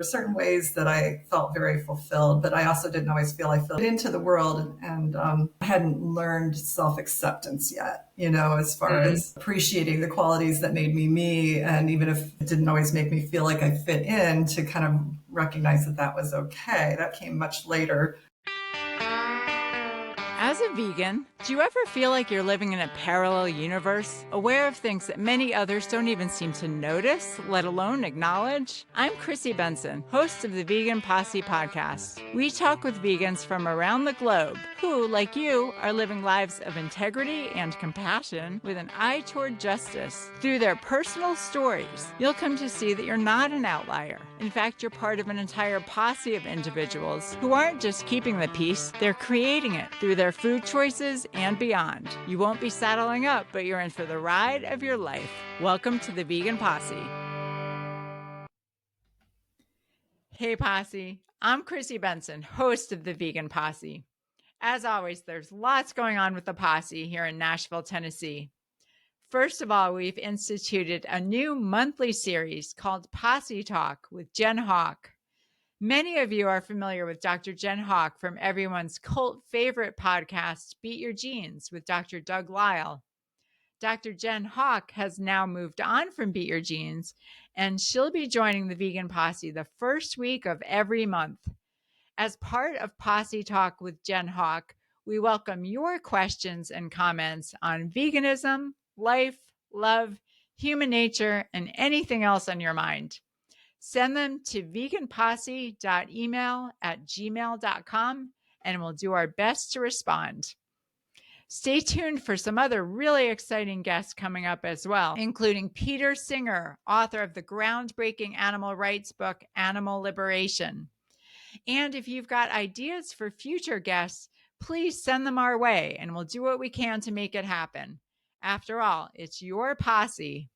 were certain ways that I felt very fulfilled, but I also didn't always feel I fit into the world, and I hadn't learned self-acceptance yet, as far as appreciating the qualities that made me me. And even if it didn't always make me feel like I fit in, to kind of recognize that that was okay. That came much later. As a vegan, do you ever feel like you're living in a parallel universe, aware of things that many others don't even seem to notice, let alone acknowledge? I'm Chrissy Benson, host of the Vegan Posse podcast. We talk with vegans from around the globe who, like you, are living lives of integrity and compassion with an eye toward justice. Through their personal stories, you'll come to see that you're not an outlier. In fact, you're part of an entire posse of individuals who aren't just keeping the peace, they're creating it through their food choices and beyond. You won't be saddling up, but you're in for the ride of your life. Welcome to the Vegan Posse. Hey Posse, I'm Chrissy Benson, host of the Vegan Posse. As always, there's lots going on with the Posse here in Nashville, Tennessee. First of all, we've instituted a new monthly series called Posse Talk with Jen Howk. Many of you are familiar with Dr. Jen Howk from everyone's cult favorite podcast, Beat Your Genes, with Dr. Doug Lisle. Dr. Jen Howk has now moved on from Beat Your Genes, and she'll be joining the Vegan Posse the first week of every month. As part of Posse Talk with Jen Howk, we welcome your questions and comments on veganism, life, love, human nature, and anything else on your mind. Send them to veganposse.email@gmail.com, and we'll do our best to respond. Stay tuned for some other really exciting guests coming up as well, including Peter Singer, author of the groundbreaking animal rights book, Animal Liberation. And if you've got ideas for future guests, please send them our way, and we'll do what we can to make it happen. After all, it's your posse.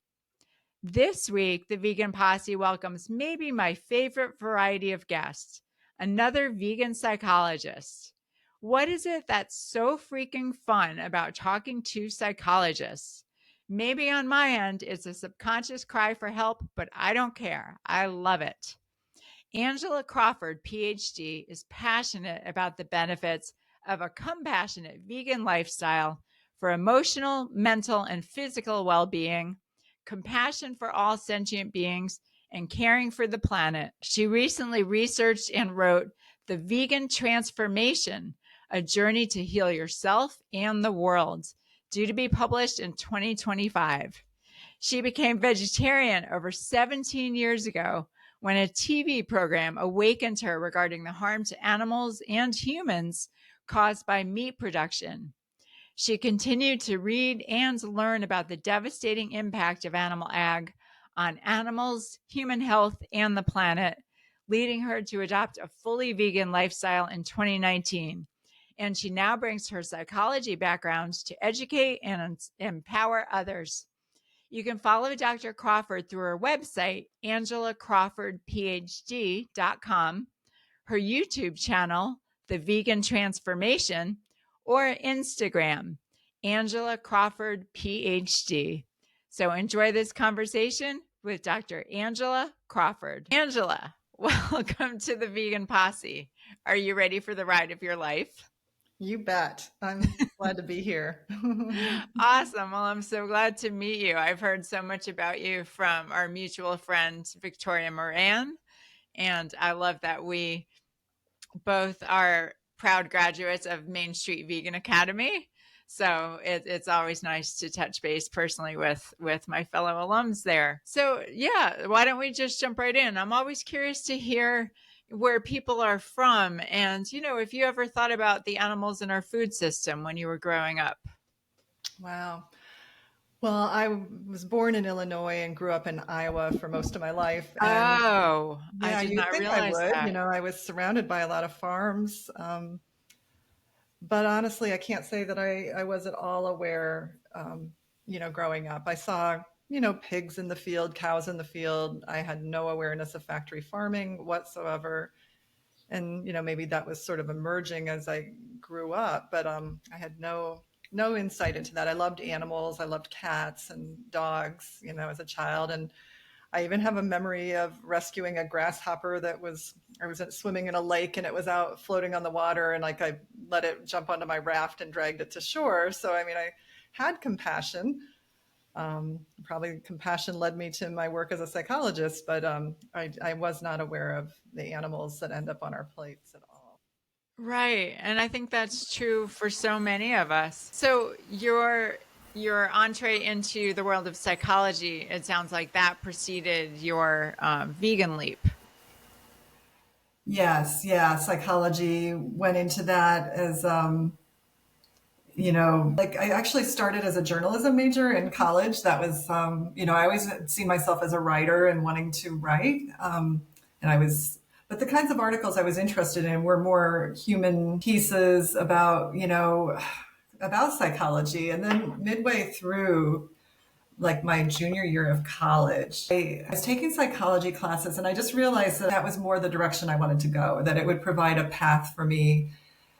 This week, the Vegan Posse welcomes maybe my favorite variety of guests, another vegan psychologist. What is it that's so freaking fun about talking to psychologists? Maybe on my end, it's a subconscious cry for help, but I don't care. I love it. Angela Crawford, Ph.D., is passionate about the benefits of a compassionate vegan lifestyle for emotional, mental, and physical well-being, compassion for all sentient beings, and caring for the planet. She recently researched and wrote The Vegan Transformation, A Journey to Heal Yourself and the World, due to be published in 2025. She became vegetarian over 17 years ago when a TV program awakened her regarding the harm to animals and humans caused by meat production. She continued to read and learn about the devastating impact of animal ag on animals, human health, and the planet, leading her to adopt a fully vegan lifestyle in 2019. And she now brings her psychology background to educate and empower others. You can follow Dr. Crawford through her website, angelacrawfordphd.com, her YouTube channel, The Vegan Transformation, or Instagram, Angela Crawford, PhD. So enjoy this conversation with Dr. Angela Crawford. Angela, welcome to the Vegan Posse. Are you ready for the ride of your life? You bet. I'm glad to be here. Awesome. Well, I'm so glad to meet you. I've heard so much about you from our mutual friend, Victoria Moran, and I love that we both are proud graduates of Main Street Vegan Academy. So it's always nice to touch base personally with my fellow alums there. So yeah, why don't we just jump right in? I'm always curious to hear where people are from, and if you ever thought about the animals in our food system when you were growing up. Wow. Well, I was born in Illinois and grew up in Iowa for most of my life. And I did not realize that. I was surrounded by a lot of farms. But honestly, I can't say that I was at all aware, growing up. I saw, pigs in the field, cows in the field. I had no awareness of factory farming whatsoever. And, maybe that was sort of emerging as I grew up, but I had no insight into that. I loved animals. I loved cats and dogs, as a child. And I even have a memory of rescuing a grasshopper I was swimming in a lake and it was out floating on the water, and like I let it jump onto my raft and dragged it to shore. So, I mean, I had compassion. Probably compassion led me to my work as a psychologist, but I was not aware of the animals that end up on our plates at all. Right. And I think that's true for so many of us. So your entree into the world of psychology, it sounds like that preceded your vegan leap. Yes, yeah, psychology went into that as like I actually started as a journalism major in college. That was, I always see myself as a writer and wanting to write. And but the kinds of articles I was interested in were more human pieces about, about psychology. And then midway through, like my junior year of college, I was taking psychology classes and I just realized that that was more the direction I wanted to go, that it would provide a path for me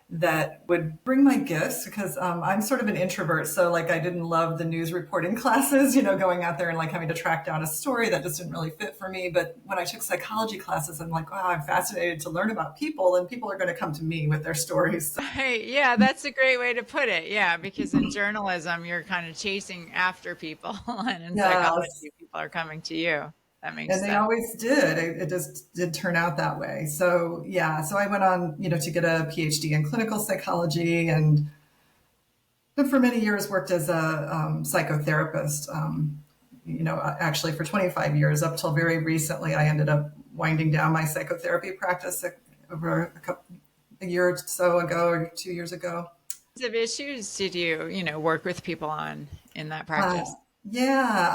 that would bring my gifts because I'm sort of an introvert. So like I didn't love the news reporting classes, going out there and like having to track down a story that just didn't really fit for me. But when I took psychology classes, I'm like, wow, I'm fascinated to learn about people and people are going to come to me with their stories. Right. Yeah, that's a great way to put it. Yeah, because in journalism, you're kind of chasing after people, and in Yes. psychology, people are coming to you. That makes And they sense. always did. It just did turn out that way. So yeah, so I went on, to get a PhD in clinical psychology, and for many years worked as a psychotherapist. Actually for 25 years, up till very recently, I ended up winding down my psychotherapy practice over a year or so ago, or 2 years ago. What kinds of issues did you work with people on in that Uh, practice? yeah,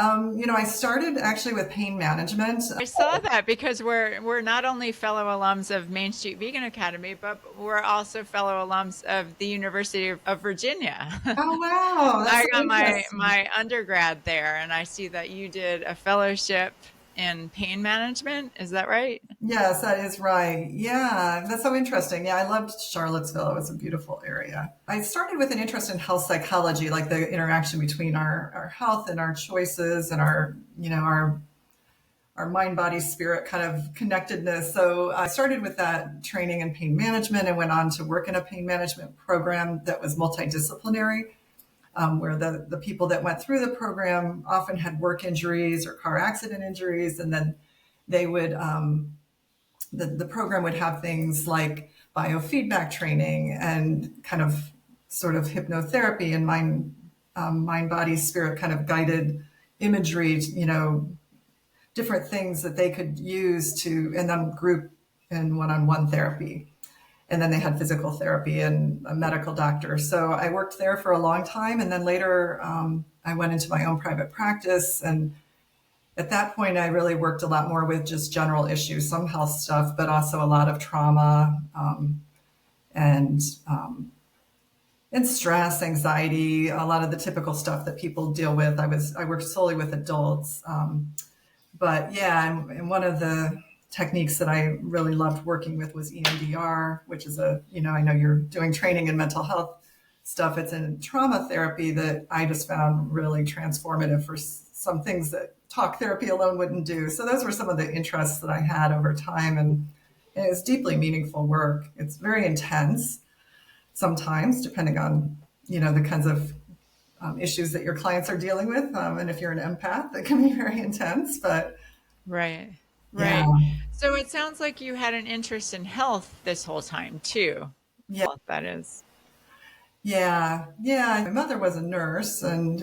I started actually with pain management. I saw that because we're not only fellow alums of Main Street Vegan Academy, but we're also fellow alums of the University of Virginia. Oh, wow, that's I so got my interesting. my undergrad there, and I see that you did a fellowship in pain management. Is that right? Yes, that is right. Yeah, that's so interesting. Yeah, I loved Charlottesville. It was a beautiful area. I started with an interest in health psychology, like the interaction between our health and our choices and our mind, body, spirit kind of connectedness. So I started with that training in pain management and went on to work in a pain management program that was multidisciplinary, where the people that went through the program often had work injuries or car accident injuries, and then they would the program would have things like biofeedback training and kind of sort of hypnotherapy and mind body spirit kind of guided imagery, different things that they could use to, and then group and one-on-one therapy. And then they had physical therapy and a medical doctor. So I worked there for a long time. And then later I went into my own private practice. And at that point, I really worked a lot more with just general issues, some health stuff, but also a lot of trauma and and stress, anxiety, a lot of the typical stuff that people deal with. I worked solely with adults. But yeah, and one of the techniques that I really loved working with was EMDR, which is I know you're doing training in mental health stuff. It's in trauma therapy that I just found really transformative for some things that talk therapy alone wouldn't do. So those were some of the interests that I had over time. And it's deeply meaningful work. It's very intense sometimes, depending on, the kinds of issues that your clients are dealing with. And if you're an empath, it can be very intense, but Right. yeah, Right. So it sounds like you had an interest in health this whole time too. yeah, Health, that is. yeah. My mother was a nurse, and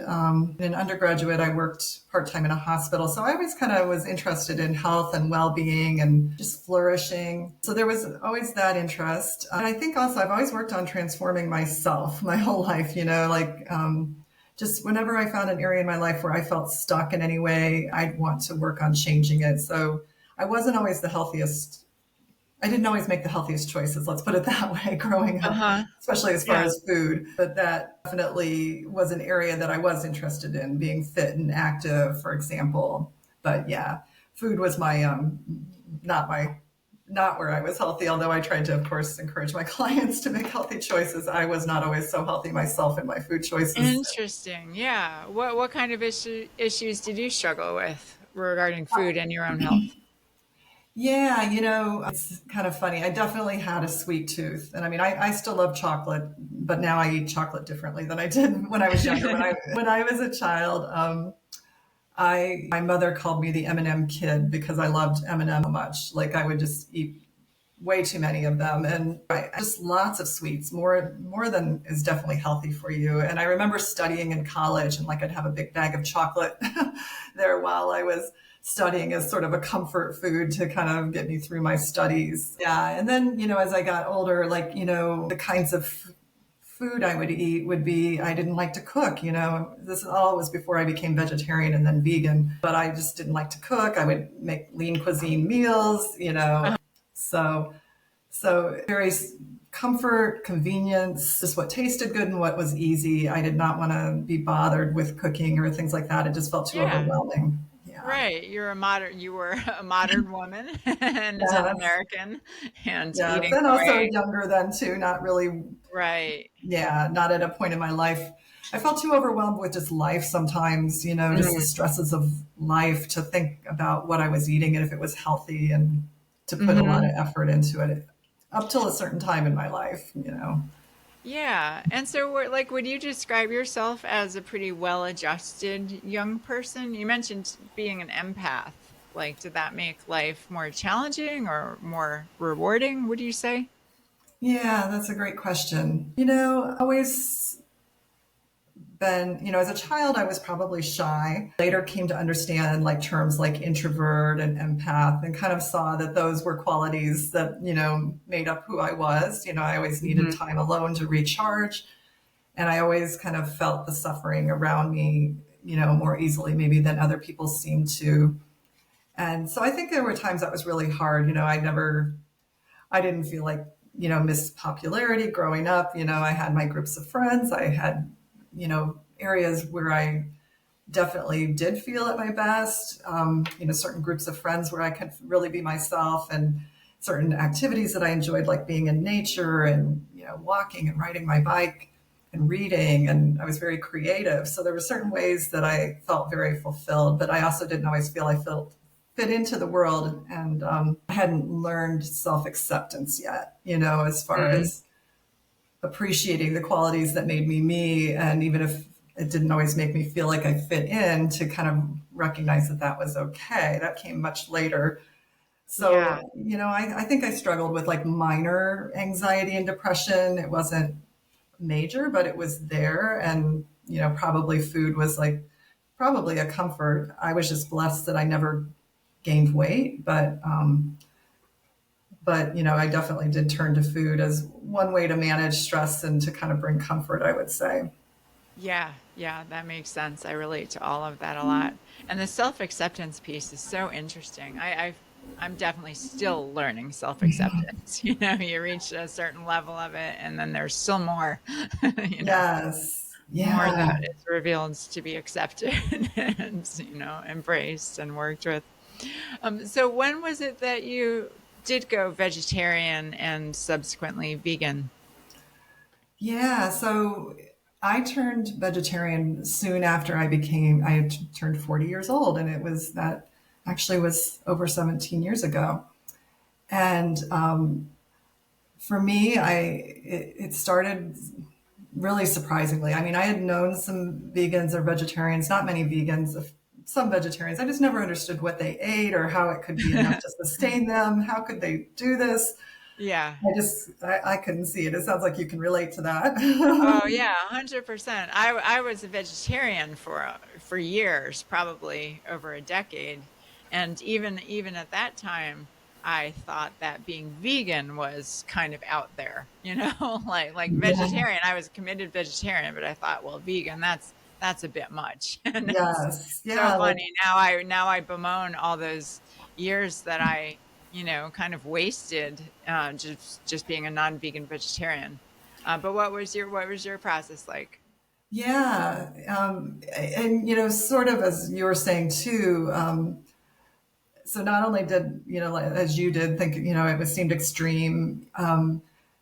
in undergraduate, I worked part-time in a hospital. So I always kind of was interested in health and well-being and just flourishing. So there was always that interest. And I think also I've always worked on transforming myself my whole life, just whenever I found an area in my life where I felt stuck in any way, I'd want to work on changing it. So I wasn't always the healthiest. I didn't always make the healthiest choices, let's put it that way, growing up, Uh-huh. especially as far Yeah. as food. But that definitely was an area that I was interested in, being fit and active, for example. But yeah, food was my not where I was healthy, although I tried to, of course, encourage my clients to make healthy choices. I was not always so healthy myself in my food choices. Interesting. Yeah. What kind of issues did you struggle with regarding food and your own health? Yeah, it's kind of funny. I definitely had a sweet tooth. And I mean, I still love chocolate, but now I eat chocolate differently than I did when I was younger. When I was a child, my mother called me the M&M kid because I loved M&M so much. Like I would just eat way too many of them, and just lots of sweets, more than is definitely healthy for you. And I remember studying in college, and like I'd have a big bag of chocolate there while I was studying as sort of a comfort food to kind of get me through my studies. Yeah, and then as I got older, like the kinds of food I would eat would be, I didn't like to cook. This all was before I became vegetarian and then vegan, but I just didn't like to cook. I would make lean cuisine meals. So, so very comfort, convenience, just what tasted good and what was easy. I did not want to be bothered with cooking or things like that. It just felt too Yeah. overwhelming. Yeah. Right. You were a modern woman and an Yes. American and Yes. eating And also away. younger then too, not really, Right. yeah, not at a point in my life. I felt too overwhelmed with just life sometimes, just the Mhm. stresses of life to think about what I was eating and if it was healthy and to put a lot of Mhm. effort into it up till a certain time in my life. Yeah. And so like would you describe yourself as a pretty well-adjusted young person? You mentioned being an empath. Like did that make life more challenging or more rewarding, would you say? Yeah, that's a great question. Always been, as a child, I was probably shy. Later came to understand like terms like introvert and empath and kind of saw that those were qualities that made up who I was. I always needed Mhm. time alone to recharge. And I always kind of felt the suffering around me more easily maybe than other people seemed to. And so I think there were times that was really hard. I didn't feel like miss popularity growing up. I had my groups of friends. I had areas where I definitely did feel at my best. Certain groups of friends where I could really be myself, and certain activities that I enjoyed, like being in nature and walking and riding my bike and reading. And I was very creative. So there were certain ways that I felt very fulfilled, but I also didn't always feel I felt fit into the world. And I hadn't learned self acceptance yet, as far Mhm. as appreciating the qualities that made me me. And even if it didn't always make me feel like I fit in, to kind of recognize that that was okay. That came much later. Yeah. So I think I struggled with like minor anxiety and depression. It wasn't major, but it was there. And probably food was like probably a comfort. I was just blessed that I never gained weight, but I definitely did turn to food as one way to manage stress and to kind of bring comfort, I would say. Yeah, yeah, that makes sense. I relate to all of that a lot. And the self-acceptance piece is so interesting. I'm definitely still learning self-acceptance. You reach a certain level of it, and then there's still more, you know, Yes. more Yeah. that is revealed to be accepted and, embraced and worked with. So when was it that you did go vegetarian and subsequently vegan? Yeah. So I turned vegetarian soon after I had turned 40 years old. And that actually was over 17 years ago. And for me, it started really surprisingly. I mean, I had known some vegans or vegetarians, not many vegans, some vegetarians. I just never understood what they ate or how it could be enough to sustain them. How could they do this? Yeah. I couldn't see it. It sounds like you can relate to that. Oh yeah, 100%. I was a vegetarian for years, probably over a decade, and even at that time, I thought that being vegan was kind of out there, like Yeah. vegetarian. I was a committed vegetarian, but I thought, well, vegan, that's a bit much, and it's Yes. so Yeah. Like, funny now I bemoan all those years that I kind of wasted just being a non-vegan vegetarian. But what was your process like? yeah. And sort of as you were saying too, so not only did like, as you did think it was seemed extreme,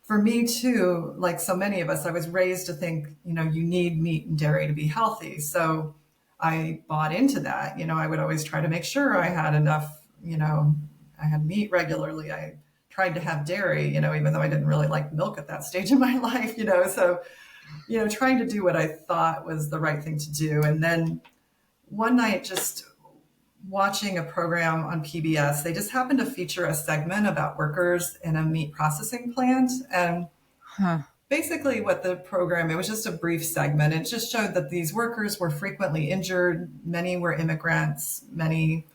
for me too, like so many of us, I was raised to think you need meat and dairy to be healthy. So I bought into that. I would always try to make sure I had enough, I had meat regularly. I tried to have dairy, even though I didn't really like milk at that stage in my life, so, trying to do what I thought was the right thing to do. And then one night, just watching a program on PBS, they just happened to feature a segment about workers in a meat processing plant. And Huh. basically what the program, it was just a brief segment. It just showed that these workers were frequently injured. Many were immigrants, many,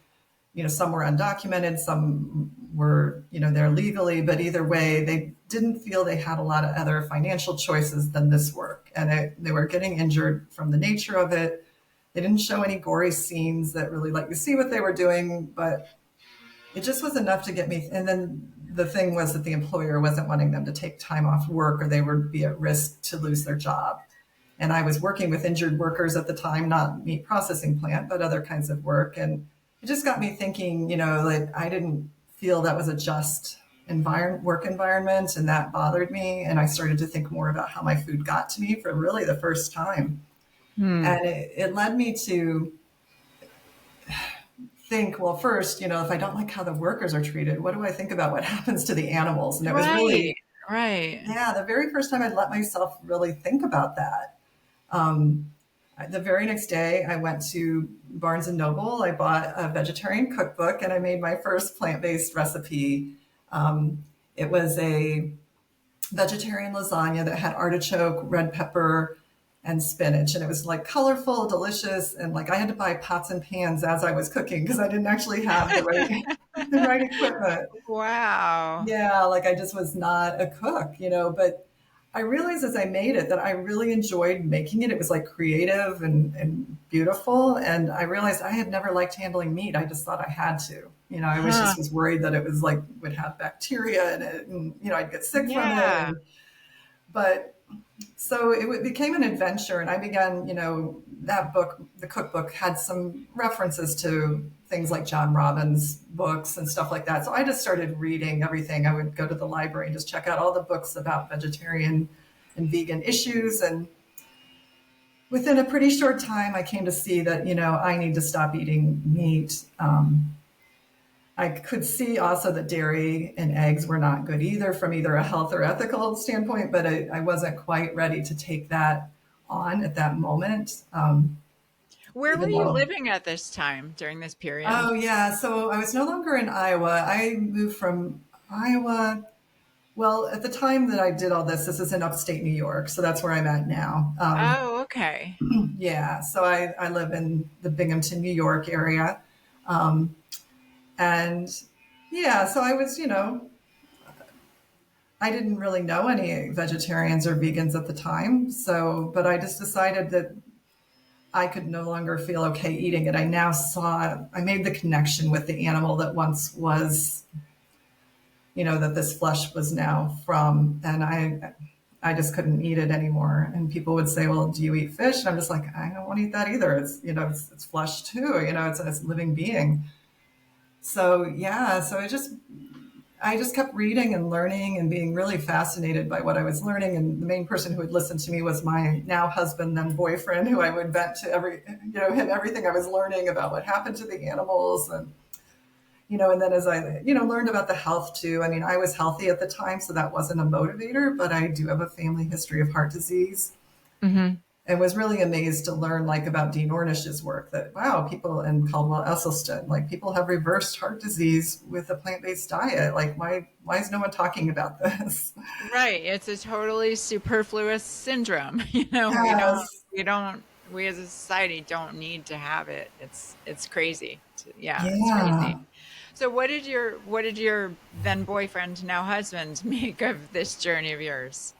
some were undocumented, some were, there legally, but either way, they didn't feel they had a lot of other financial choices than this work. And they were getting injured from the nature of it. They didn't show any gory scenes that really let you see what they were doing, but it just was enough to get me. And then the thing was that the employer wasn't wanting them to take time off work or they would be at risk to lose their job. And I was working with injured workers at the time, not meat processing plant, but other kinds of work. And it just got me thinking, like I didn't feel that was a just work environment, and that bothered me. And I started to think more about how my food got to me for really the first time. And it led me to think, well, first, if I don't like how the workers are treated, what do I think about what happens to the animals? And it was really, right. yeah, the very first time I'd let myself really think about that. The very next day, I went to Barnes and Noble. I bought a vegetarian cookbook and I made my first plant-based recipe. It was a vegetarian lasagna that had artichoke, red pepper, and spinach. And it was like colorful, delicious. And like I had to buy pots and pans as I was cooking because I didn't actually have the right, the right equipment. Wow. Yeah, like I just was not a cook, but I realized as I made it that I really enjoyed making it. It was like creative and beautiful. And I realized I had never liked handling meat. I just thought I had to. I was Huh. just was worried that it was like would have bacteria in it and I'd get sick from it. Yeah. But so it became an adventure, and I began, that book, the cookbook, had some references to things like John Robbins books and stuff like that. So I just started reading everything. I would go to the library and just check out all the books about vegetarian and vegan issues. And within a pretty short time, I came to see that, I need to stop eating meat. I could see also that dairy and eggs were not good either from either a health or ethical standpoint, but I wasn't quite ready to take that on at that moment. Where were Even you though, living at this time during this period? oh yeah, so I was no longer in Iowa. I moved from Iowa. Well, at the time that I did all this is in upstate New York, so that's where I'm at now. Oh, okay. Yeah, so I live in the Binghamton, New York area. Um, and yeah, so I was, I didn't really know any vegetarians or vegans at the time. So, but I just decided that I could no longer feel okay eating it. I made the connection with the animal that once was, that this flesh was now from, and I just couldn't eat it anymore. And people would say, well, do you eat fish? And I'm just like, I don't want to eat that either. It's, it's flesh too, it's a living being. So yeah, I just kept reading and learning and being really fascinated by what I was learning. And the main person who would listen to me was my now husband, then boyfriend, who I would vent to him everything I was learning about what happened to the animals. And then as I, learned about the health too. I mean, I was healthy at the time, so that wasn't a motivator, but I do have a family history of heart disease. Mm-hmm. And was really amazed to learn like about Dean Ornish's work that, wow, people in Caldwell Esselstyn, like people have reversed heart disease with a plant-based diet. Like why is no one talking about this? Right. It's a totally superfluous syndrome. Yes. We as a society don't need to have it. It's crazy. Yeah, it's crazy. Yeah. So what did your then boyfriend, now husband, make of this journey of yours?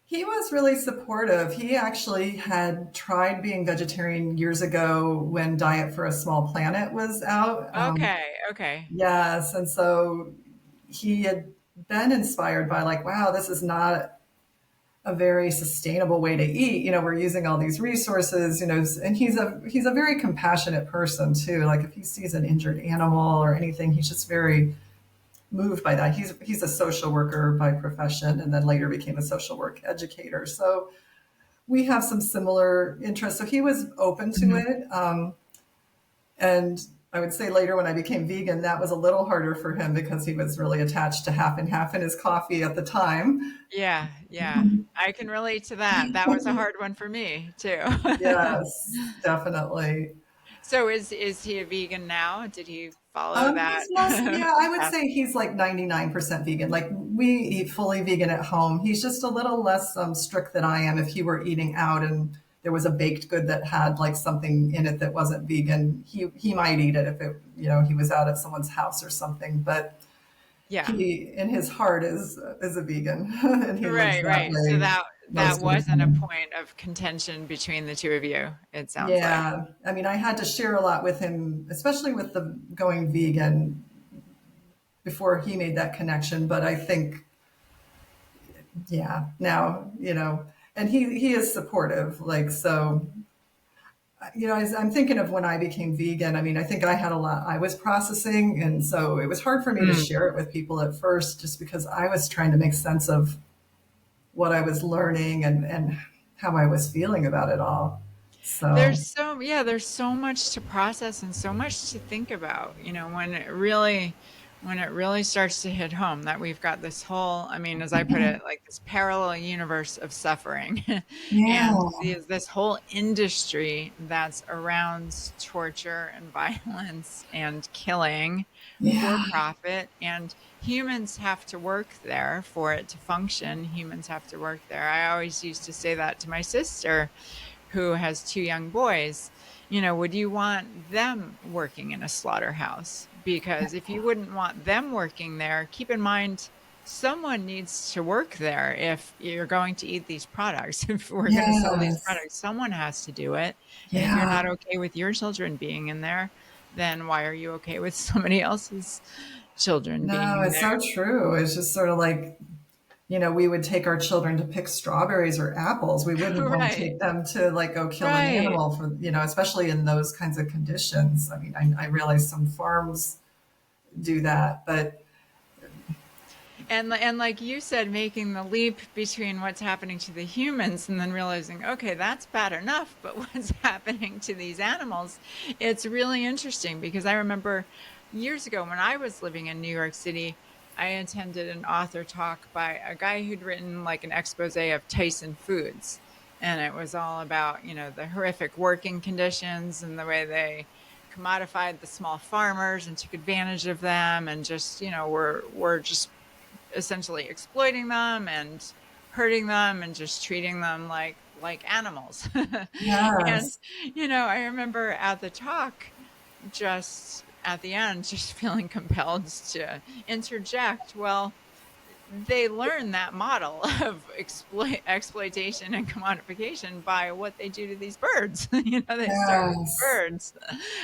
He was really supportive. He actually had tried being vegetarian years ago when Diet for a Small Planet was out. Okay, okay. Yes. And so he had been inspired by like, wow, this is not a very sustainable way to eat. We're using all these resources, and he's a very compassionate person too. Like if he sees an injured animal or anything, he's just very moved by that. He's a social worker by profession and then later became a social work educator. So we have some similar interests. So he was open to Mhm. it. And I would say later when I became vegan, that was a little harder for him because he was really attached to half and half in his coffee at the time. Yeah, yeah. I can relate to that. That was a hard one for me too. Yes, definitely. So is he a vegan now? Did he follow that He's yeah, I would path? say he's like 99% vegan. Like we eat fully vegan at home. He's just a little less strict than I am. If he were eating out and there was a baked good that had like something in it that wasn't vegan, he might eat it if it, he was out at someone's house or something. But Yeah. he, in his heart, is a vegan, and he lives Right, that right. So way that most of the wasn't a time. point of contention between the two of you, it sounds like. Yeah, I mean, I had to share a lot with him, especially with the going vegan before he made that connection. But I think, yeah, now, and he is supportive. Like, so, as I'm thinking of when I became vegan, I mean, I think I had a lot I was processing. And so it was hard for me to Mm. share it with people at first, just because I was trying to make sense of what I was learning and how I was feeling about it all. So, There's so much to process and so much to think about, when it really starts to hit home that we've got this whole, I mean, as I put it, like this parallel universe of suffering and yeah, this whole industry that's around torture and violence and killing for yeah, profit, and humans have to work there for it to function. Humans have to work there. I always used to say that to my sister who has two young boys. Would you want them working in a slaughterhouse? Because if you wouldn't want them working there, keep in mind someone needs to work there if you're going to eat these products. If we're going to sell these yes, products, someone has to do it. And if you're yeah. not okay with your children being in there, then why are you okay with somebody else's children being No, in it's so true. It's just sort of like, we would take our children to pick strawberries or apples. We wouldn't there? want to Right. take them to like go kill an Right. animal for, especially in those kinds of conditions. I mean, I realize some farms do that, but And like you said, making the leap between what's happening to the humans and then realizing, okay, that's bad enough, but what's happening to these animals? It's really interesting because I remember years ago when I was living in New York City, I attended an author talk by a guy who'd written like an expose of Tyson Foods. And it was all about, the horrific working conditions and the way they commodified the small farmers and took advantage of them and just, were just essentially exploiting them and hurting them and just treating them like animals. And yes, I remember at the talk, just at the end, just feeling compelled to interject. Well, they learn that model of exploitation and commodification by what they do to these birds. They start with the yes, birds.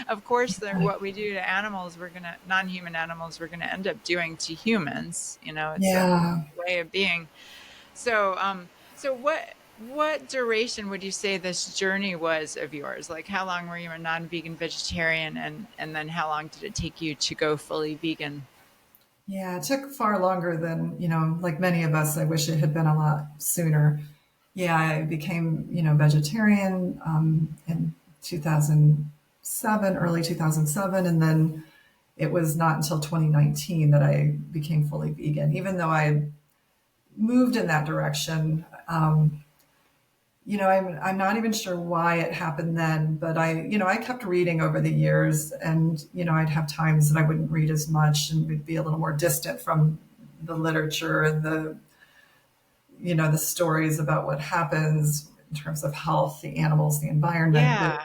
Of course, they're what we do to animals, non-human animals, we're gonna end up doing to humans. It's a yeah. way of being. So what duration would you say this journey was of yours? Like, how long were you a non-vegan vegetarian, and then how long did it take you to go fully vegan? Yeah, it took far longer than, like many of us. I wish it had been a lot sooner. Yeah, I became, vegetarian in 2007, early 2007. And then it was not until 2019 that I became fully vegan, even though I had moved in that direction. I'm not even sure why it happened then, but I kept reading over the years, and I'd have times that I wouldn't read as much and would be a little more distant from the literature and the stories about what happens in terms of health, the animals, the environment. But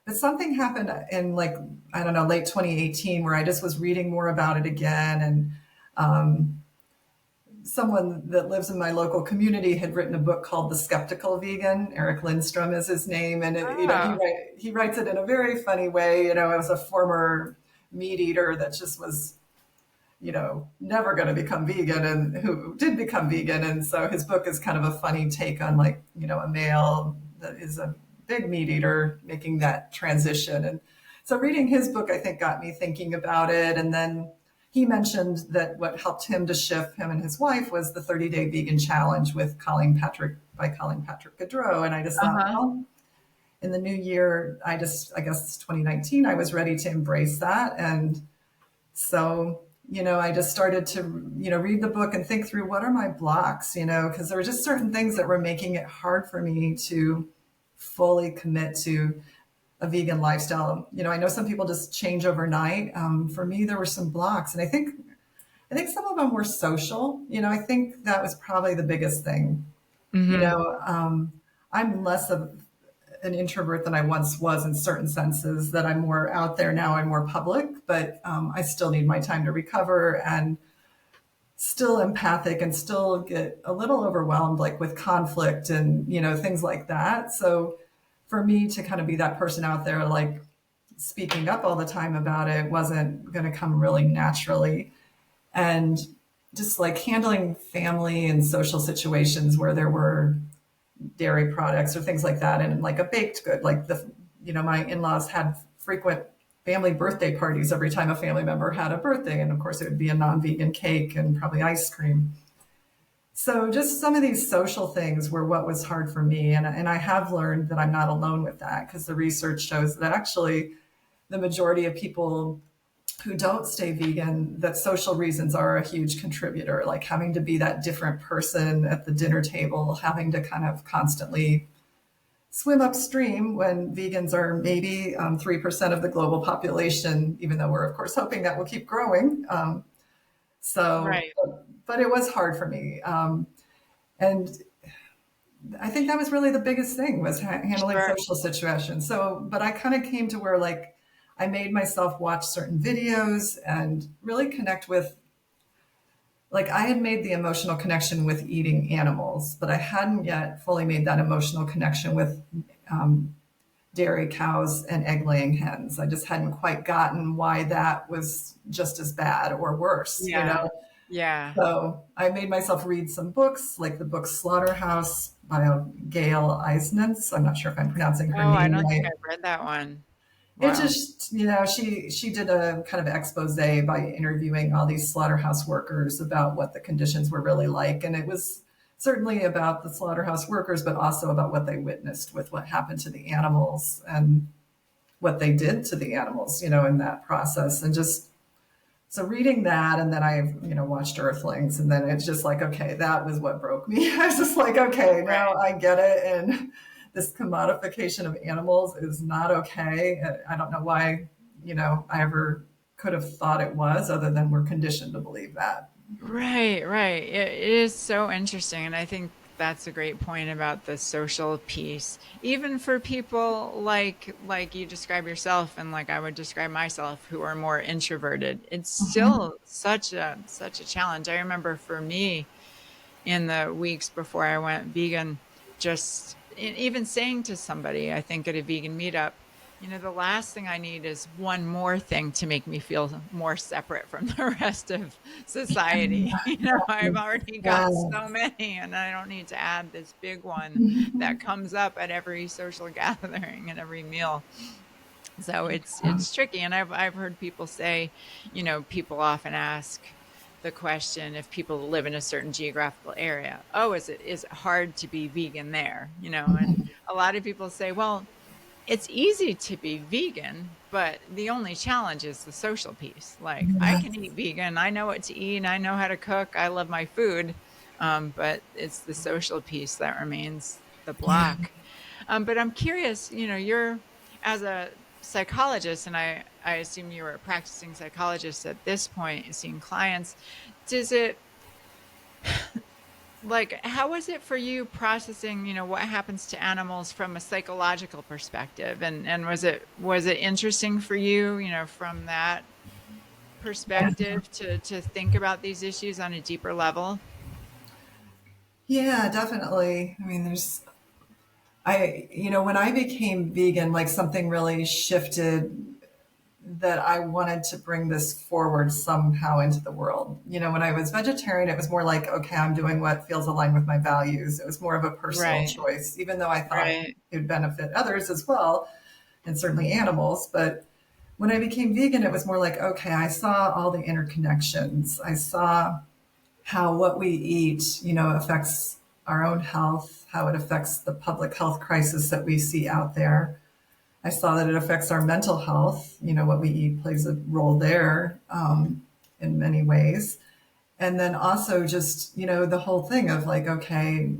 Yeah. something happened in, like, I don't know, late 2018, where I just was reading more about it again, and someone that lives in my local community had written a book called The Skeptical Vegan. Eric Lindstrom is his name. And, Oh, he writes it in a very funny way. As a former meat eater that just was, never going to become vegan, and who did become vegan. And so his book is kind of a funny take on, like, a male that is a big meat eater making that transition. And so reading his book, I think, got me thinking about it. And then he mentioned that what helped him to shift, him and his wife, was the 30-day vegan challenge with Colleen Patrick by Colleen Patrick Gaudreau. And I just thought, Uh-huh. well, in the new year, I guess 2019, I was ready to embrace that. And so, I just started to, read the book and think through what are my blocks, because there were just certain things that were making it hard for me to fully commit to a vegan lifestyle. I know some people just change overnight. For me, there were some blocks, and I think some of them were social. I think that was probably the biggest thing. You Mm-hmm. know, I'm less of an introvert than I once was in certain senses, that I'm more out there now, I'm more public, but I still need my time to recover, and still empathic, and still get a little overwhelmed, like with conflict and, things like that. So for me to kind of be that person out there, like speaking up all the time about it, wasn't going to come really naturally. And just like handling family and social situations where there were dairy products or things like that, and like a baked good, like my in-laws had frequent family birthday parties every time a family member had a birthday, and of course it would be a non-vegan cake and probably ice cream. So just some of these social things were what was hard for me, and I have learned that I'm not alone with that, because the research shows that actually the majority of people who don't stay vegan, that social reasons are a huge contributor, like having to be that different person at the dinner table, having to kind of constantly swim upstream when vegans are maybe 3% of the global population, even though we're, of course, hoping that will keep growing. So, Right. but it was hard for me. And I think that was really the biggest thing, was handling Sure. social situations. So, but I kind of came to where, like, I made myself watch certain videos and really connect with, like, I had made the emotional connection with eating animals, but I hadn't yet fully made that emotional connection with um, dairy cows and egg laying hens. I just hadn't quite gotten why that was just as bad or worse, Yeah. Yeah. So I made myself read some books, like the book Slaughterhouse by Gail Eisnitz. I'm not sure if I'm pronouncing her Oh, I name don't think right. I've read that one. It Wow. just, she did a kind of expose by interviewing all these slaughterhouse workers about what the conditions were really like. And it was certainly about the slaughterhouse workers, but also about what they witnessed with what happened to the animals and what they did to the animals, in that process. And just, so reading that, and then I, watched Earthlings, and then it's just like, okay, that was what broke me. I was just like, okay, now Right. I get it. And this commodification of animals is not okay. I don't know why, I ever could have thought it was, other than we're conditioned to believe that. Right, right. It is so interesting. And I think that's a great point about the social piece. Even for people like you describe yourself and like I would describe myself, who are more introverted, it's Mhm. still such a challenge. I remember for me in the weeks before I went vegan, just even saying to somebody, I think at a vegan meetup, the last thing I need is one more thing to make me feel more separate from the rest of society. I've already got Yeah. so many, and I don't need to add this big one that comes up at every social gathering and every meal. So it's tricky. And I've heard people say, people often ask the question, if people live in a certain geographical area, oh, is it hard to be vegan there? And a lot of people say, well, it's easy to be vegan, but the only challenge is the social piece. Like, I can eat vegan, I know what to eat, I know how to cook, I love my food, but it's the social piece that remains the Yeah. block. But I'm curious, you're, as a psychologist, and I assume you were a practicing psychologist at this point, seeing clients. Does it, like, how was it for you processing, what happens to animals from a psychological perspective? And was it interesting for you, from that perspective to think about these issues on a deeper level? Yeah, definitely. I mean, when I became vegan, like something really shifted, that I wanted to bring this forward somehow into the world. When I was vegetarian, it was more like, okay, I'm doing what feels aligned with my values. It was more of a personal Right, choice, even though I thought right. it would benefit others as well, and certainly animals. But when I became vegan, it was more like, okay, I saw all the interconnections. I saw how what we eat, affects our own health, how it affects the public health crisis that we see out there. I saw that it affects our mental health. What we eat plays a role there, in many ways. And then also just, the whole thing of like, okay,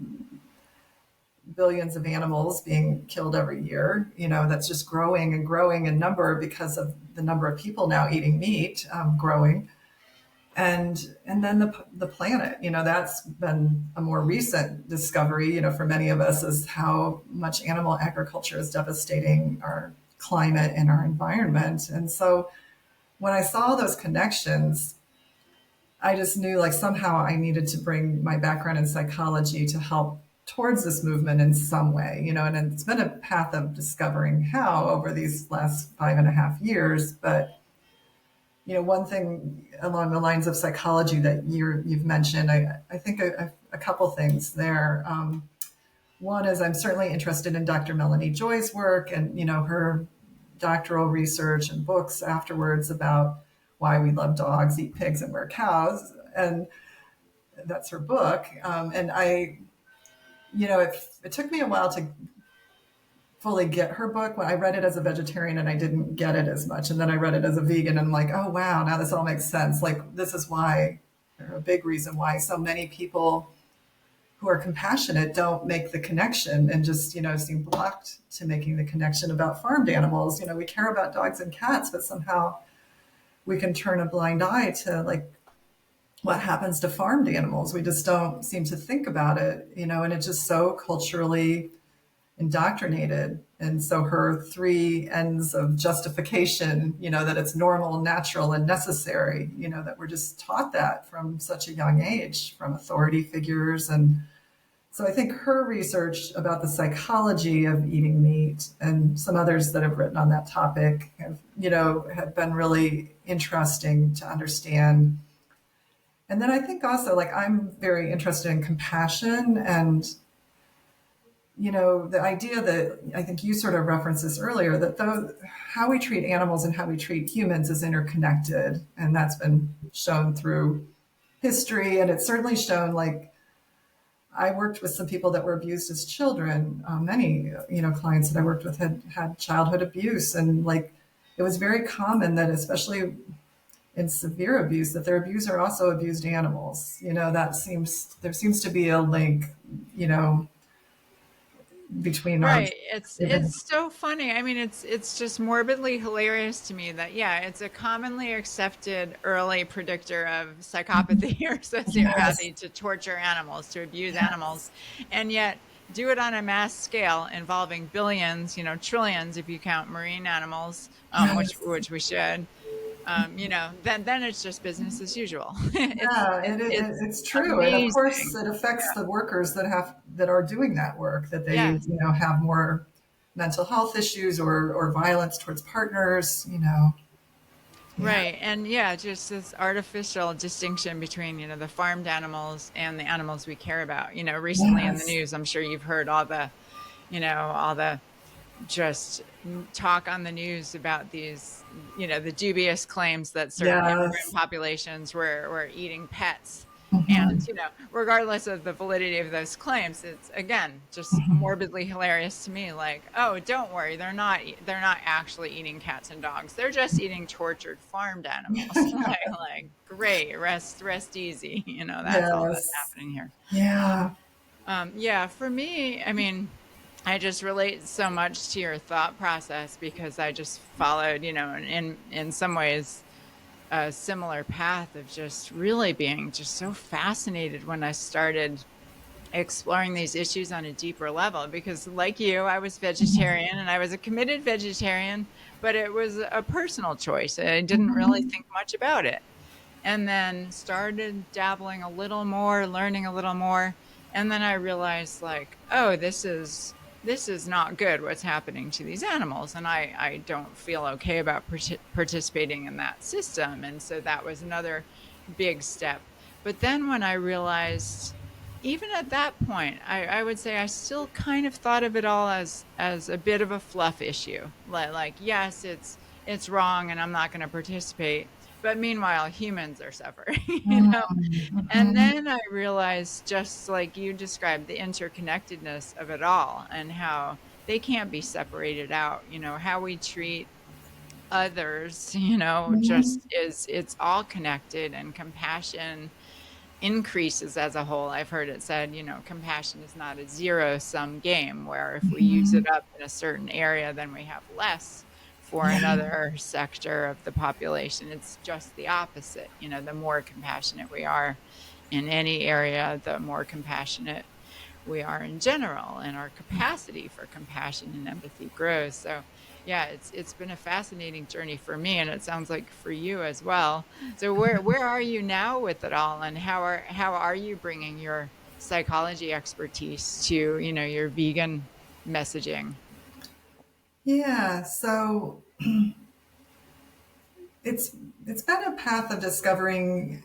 billions of animals being killed every year, that's just growing and growing in number because of the number of people now eating meat, growing. And then the planet, that's been a more recent discovery, for many of us, is how much animal agriculture is devastating our climate and our environment. And so when I saw those connections, I just knew like somehow I needed to bring my background in psychology to help towards this movement in some way, and it's been a path of discovering how over these last 5.5 years. But one thing along the lines of psychology that you've mentioned, I think a couple things there. One is I'm certainly interested in Dr. Melanie Joy's work and, her doctoral research and books afterwards about why we love dogs, eat pigs, and wear cows. And that's her book. And it took me a while to fully get her book. When I read it as a vegetarian and I didn't get it as much. And then I read it as a vegan and I'm like, oh, wow, now this all makes sense. Like, this is why, or a big reason why so many people who are compassionate don't make the connection and just, seem blocked to making the connection about farmed animals. We care about dogs and cats, but somehow we can turn a blind eye to like what happens to farmed animals. We just don't seem to think about it, and it's just so culturally indoctrinated. And so her three ends of justification, that it's normal, natural, and necessary, that we're just taught that from such a young age from authority figures. And so I think her research about the psychology of eating meat and some others that have written on that topic have been really interesting to understand. And then I think also like I'm very interested in compassion and the idea that I think you sort of referenced this earlier, that how we treat animals and how we treat humans is interconnected. And that's been shown through history. And it's certainly shown, like, I worked with some people that were abused as children. Many, clients that I worked with had childhood abuse. And like, it was very common that, especially in severe abuse, that their abuser also abused animals. There seems to be a link, between our Right. It's so funny. I mean, it's just morbidly hilarious to me that it's a commonly accepted early predictor of psychopathy or yes, sociopathy to torture animals, to abuse yes, animals, and yet do it on a mass scale involving billions, trillions if you count marine animals, yes. which we should. Then it's just business as usual. Yeah, It's it's true, and of course, amazing. it affects the workers that are doing that work. That they, Yes. have more mental health issues or violence towards partners. Yeah, Right. And just this artificial distinction between, the farmed animals and the animals we care about. Recently in the yes, news, I'm sure you've heard all the just talk on the news about these, the dubious claims that certain immigrant yes. populations were eating pets. And, Mhm, regardless of the validity of those claims, it's again just mhm. morbidly hilarious to me. Like, oh, don't worry, they're not actually eating cats and dogs. They're just eating tortured farmed animals. like, great, rest easy. That's all that's Yes, happening here. yeah, For me, I mean, I just relate so much to your thought process because I just followed, in some ways, a similar path of just really being just so fascinated when I started exploring these issues on a deeper level. Because, like you, I was mhm, vegetarian and I was a committed vegetarian, but it was a personal choice. I didn't really mhm. think much about it. And then started dabbling a little more, learning a little more, and then I realized, like, oh, this is not good what's happening to these animals, and I don't feel okay about participating in that system. And so that was another big step. But then when I realized, even at that point, I would say I still kind of thought of it all as a bit of a fluff issue. Like, yes, it's wrong and I'm not going to participate. But meanwhile, humans are suffering, And Mhm. then I realized, just like you described, the interconnectedness of it all and how they can't be separated out. How we treat others, Mhm. just it's all connected, and compassion increases as a whole. I've heard it said, compassion is not a zero sum game where if we use it Mhm. up in a certain area, then we have less for Yeah. another sector of the population. It's just the opposite. The more compassionate we are in any area, the more compassionate we are in general, and our capacity for compassion and empathy grows. So yeah, it's been a fascinating journey for me, and it sounds like for you as well. So where are you now with it all, and how are you bringing your psychology expertise to your vegan messaging? Yeah. So it's it's been a path of discovering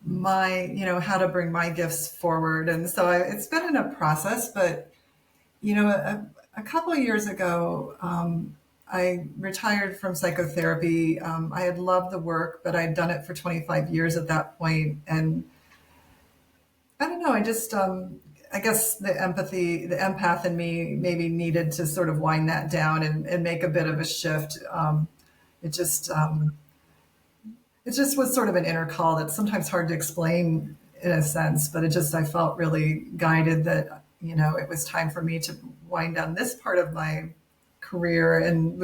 my, how to bring my gifts forward. And so it's been in a process, but, a couple of years ago, I retired from psychotherapy. I had loved the work, but I'd done it for 25 years at that point. And I don't know, I guess the empath in me maybe needed to sort of wind that down and make a bit of a shift. It just, it just was sort of an inner call that's sometimes hard to explain in a sense, but I felt really guided that, it was time for me to wind down this part of my career and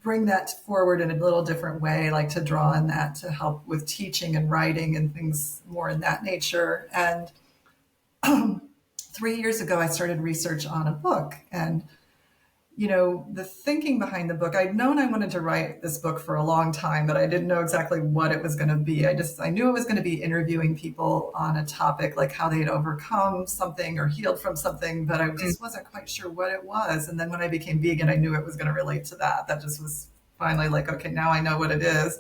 bring that forward in a little different way, like to draw on that to help with teaching and writing and things more in that nature. And 3 years ago, I started research on a book. And the thinking behind the book, I'd known I wanted to write this book for a long time, but I didn't know exactly what it was going to be. I knew it was going to be interviewing people on a topic, like how they'd overcome something or healed from something, but I Mm. just wasn't quite sure what it was. And then when I became vegan, I knew it was going to relate to that. That just was finally like, okay, now I know what it is.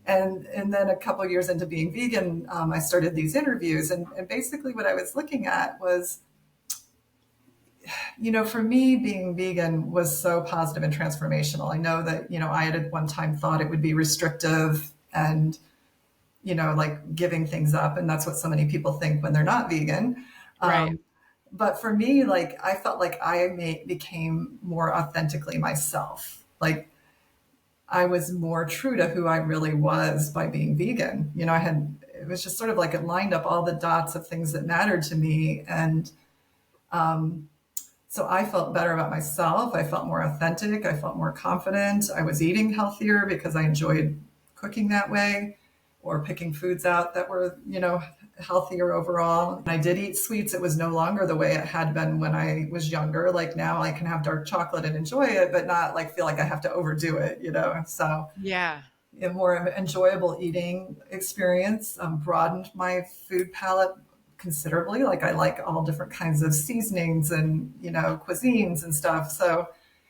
And then a couple of years into being vegan, I started these interviews, and basically what I was looking at was, for me, being vegan was so positive and transformational. I know that, I had at one time thought it would be restrictive and, like giving things up. And that's what so many people think when they're not vegan. Right. But for me, like, I felt like became more authentically myself. Like, I was more true to who I really was by being vegan. It was just sort of like it lined up all the dots of things that mattered to me. And, so I felt better about myself. I felt more authentic. I felt more confident. I was eating healthier because I enjoyed cooking that way or picking foods out that were, healthier overall. And I did eat sweets. It was no longer the way it had been when I was younger. Like now I can have dark chocolate and enjoy it, but not like feel like I have to overdo it. So Yeah. a more enjoyable eating experience, broadened my food palette considerably. Like I like all different kinds of seasonings and, cuisines and stuff. So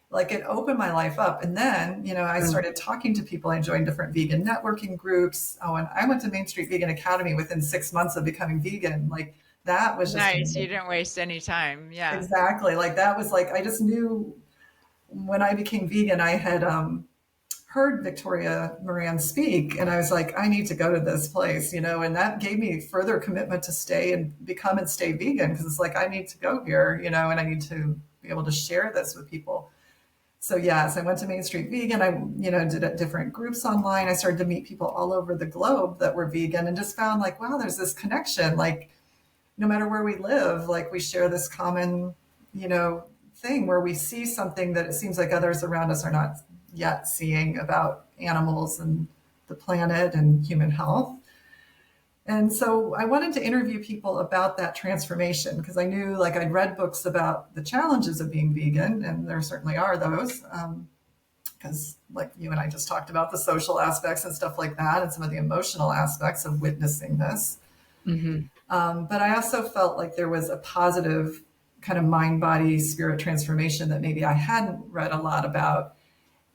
like it opened my life up. And then, I started talking to people. I joined different vegan networking groups. Oh, and I went to Main Street Vegan Academy within 6 months of becoming vegan. Like that was just Nice. You didn't waste any time. Yeah. exactly like that was like, I just knew when I became vegan, I had, heard Victoria Moran speak, and I was like, I need to go to this place, and that gave me further commitment to stay and become and stay vegan because it's like I need to go here, and I need to be able to share this with people. So yes, I went to Main Street Vegan. I, did it different groups online. I started to meet people all over the globe that were vegan and just found like, wow, there's this connection. Like no matter where we live, like we share this common, thing where we see something that it seems like others around us are not yet seeing about animals and the planet and human health. And so I wanted to interview people about that transformation because I knew like I'd read books about the challenges of being vegan, and there certainly are those. Because, like you and I just talked about the social aspects and stuff like that, and some of the emotional aspects of witnessing this. Hmm. But I also felt like there was a positive kind of mind, body, spirit transformation that maybe I hadn't read a lot about.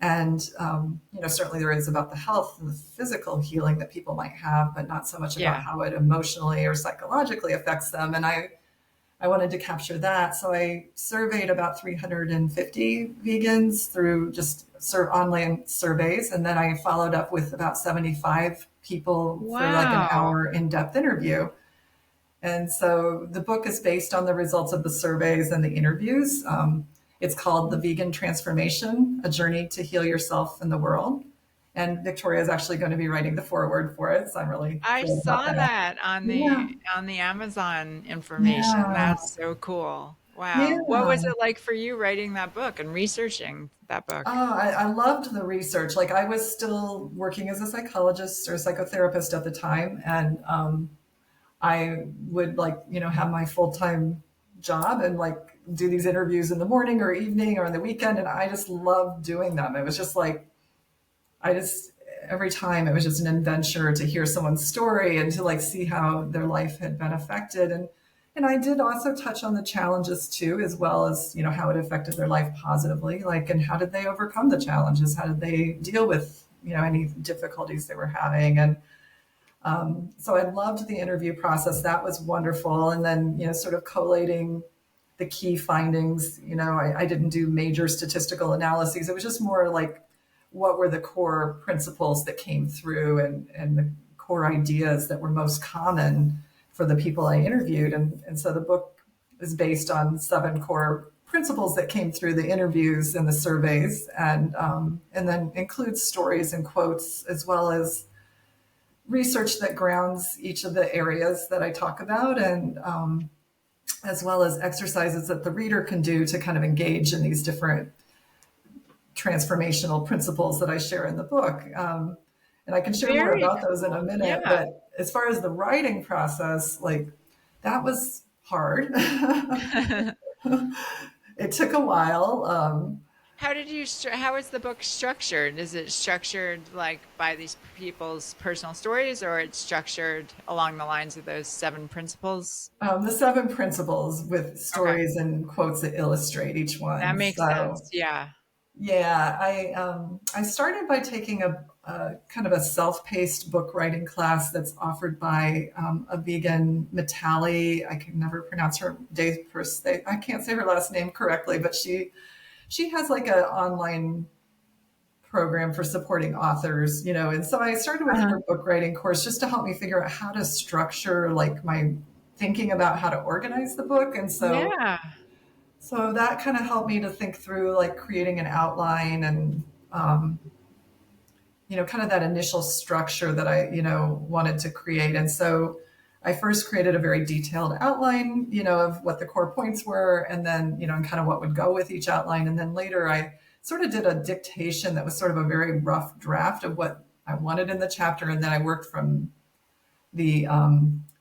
And, certainly there is about the health and the physical healing that people might have, but not so much about Yeah. how it emotionally or psychologically affects them. And I I wanted to capture that. So I surveyed about 350 vegans through just online surveys. And then I followed up with about 75 people for like an Wow. hour in-depth interview. And so the book is based on the results of the surveys and the interviews. It's called The Vegan Transformation, A Journey to Heal Yourself and the World. And Victoria is actually going to be writing the foreword for it. So I'm really I thrilled about saw that. that Yeah. on the Amazon information. Yeah. That's so cool. Wow. What was Yeah. it like for you writing that book and researching that book? Oh, I loved the research. Like I was still working as a psychologist or psychotherapist at the time. And I would like, have my full-time job and like do these interviews in the morning or evening or on the weekend. And I just loved doing them. It was just like, I just, every time it was just an adventure to hear someone's story and to like see how their life had been affected. And I did also touch on the challenges too, as well as, how it affected their life positively. Like, and how did they overcome the challenges? How did they deal with, any difficulties they were having? And so I loved the interview process. That was wonderful. And then, sort of collating the key findings. I didn't do major statistical analyses. It was just more like what were the core principles that came through and the core ideas that were most common for the people I interviewed. And so the book is based on 7 core principles that came through the interviews and the surveys, and then includes stories and quotes as well as research that grounds each of the areas that I talk about, and as well as exercises that the reader can do to kind of engage in these different transformational principles that I share in the book. And I can share more Very about those in a cool. minute. Yeah. But as far as the writing process, like that was hard. It took a while. How is the book structured? Is it structured like by these people's personal stories, or it's structured along the lines of those 7 principles? The 7 principles with Okay. stories and quotes that illustrate each That one. makes So sense. Yeah. yeah, I started by taking a kind of a self-paced book writing class that's offered by a vegan Mitali. I can never pronounce her I can't say her last name correctly, but she has like an online program for supporting authors, and so I started with Uh-huh. her book writing course just to help me figure out how to structure like my thinking about how to organize the book. And Yeah. so that kind of helped me to think through like creating an outline and um, kind of that initial structure that I wanted to create. And so I first created a very detailed outline, of what the core points were, and then and kind of what would go with each outline. And then later I sort of did a dictation that was sort of a very rough draft of what I wanted in the chapter, and then I worked from the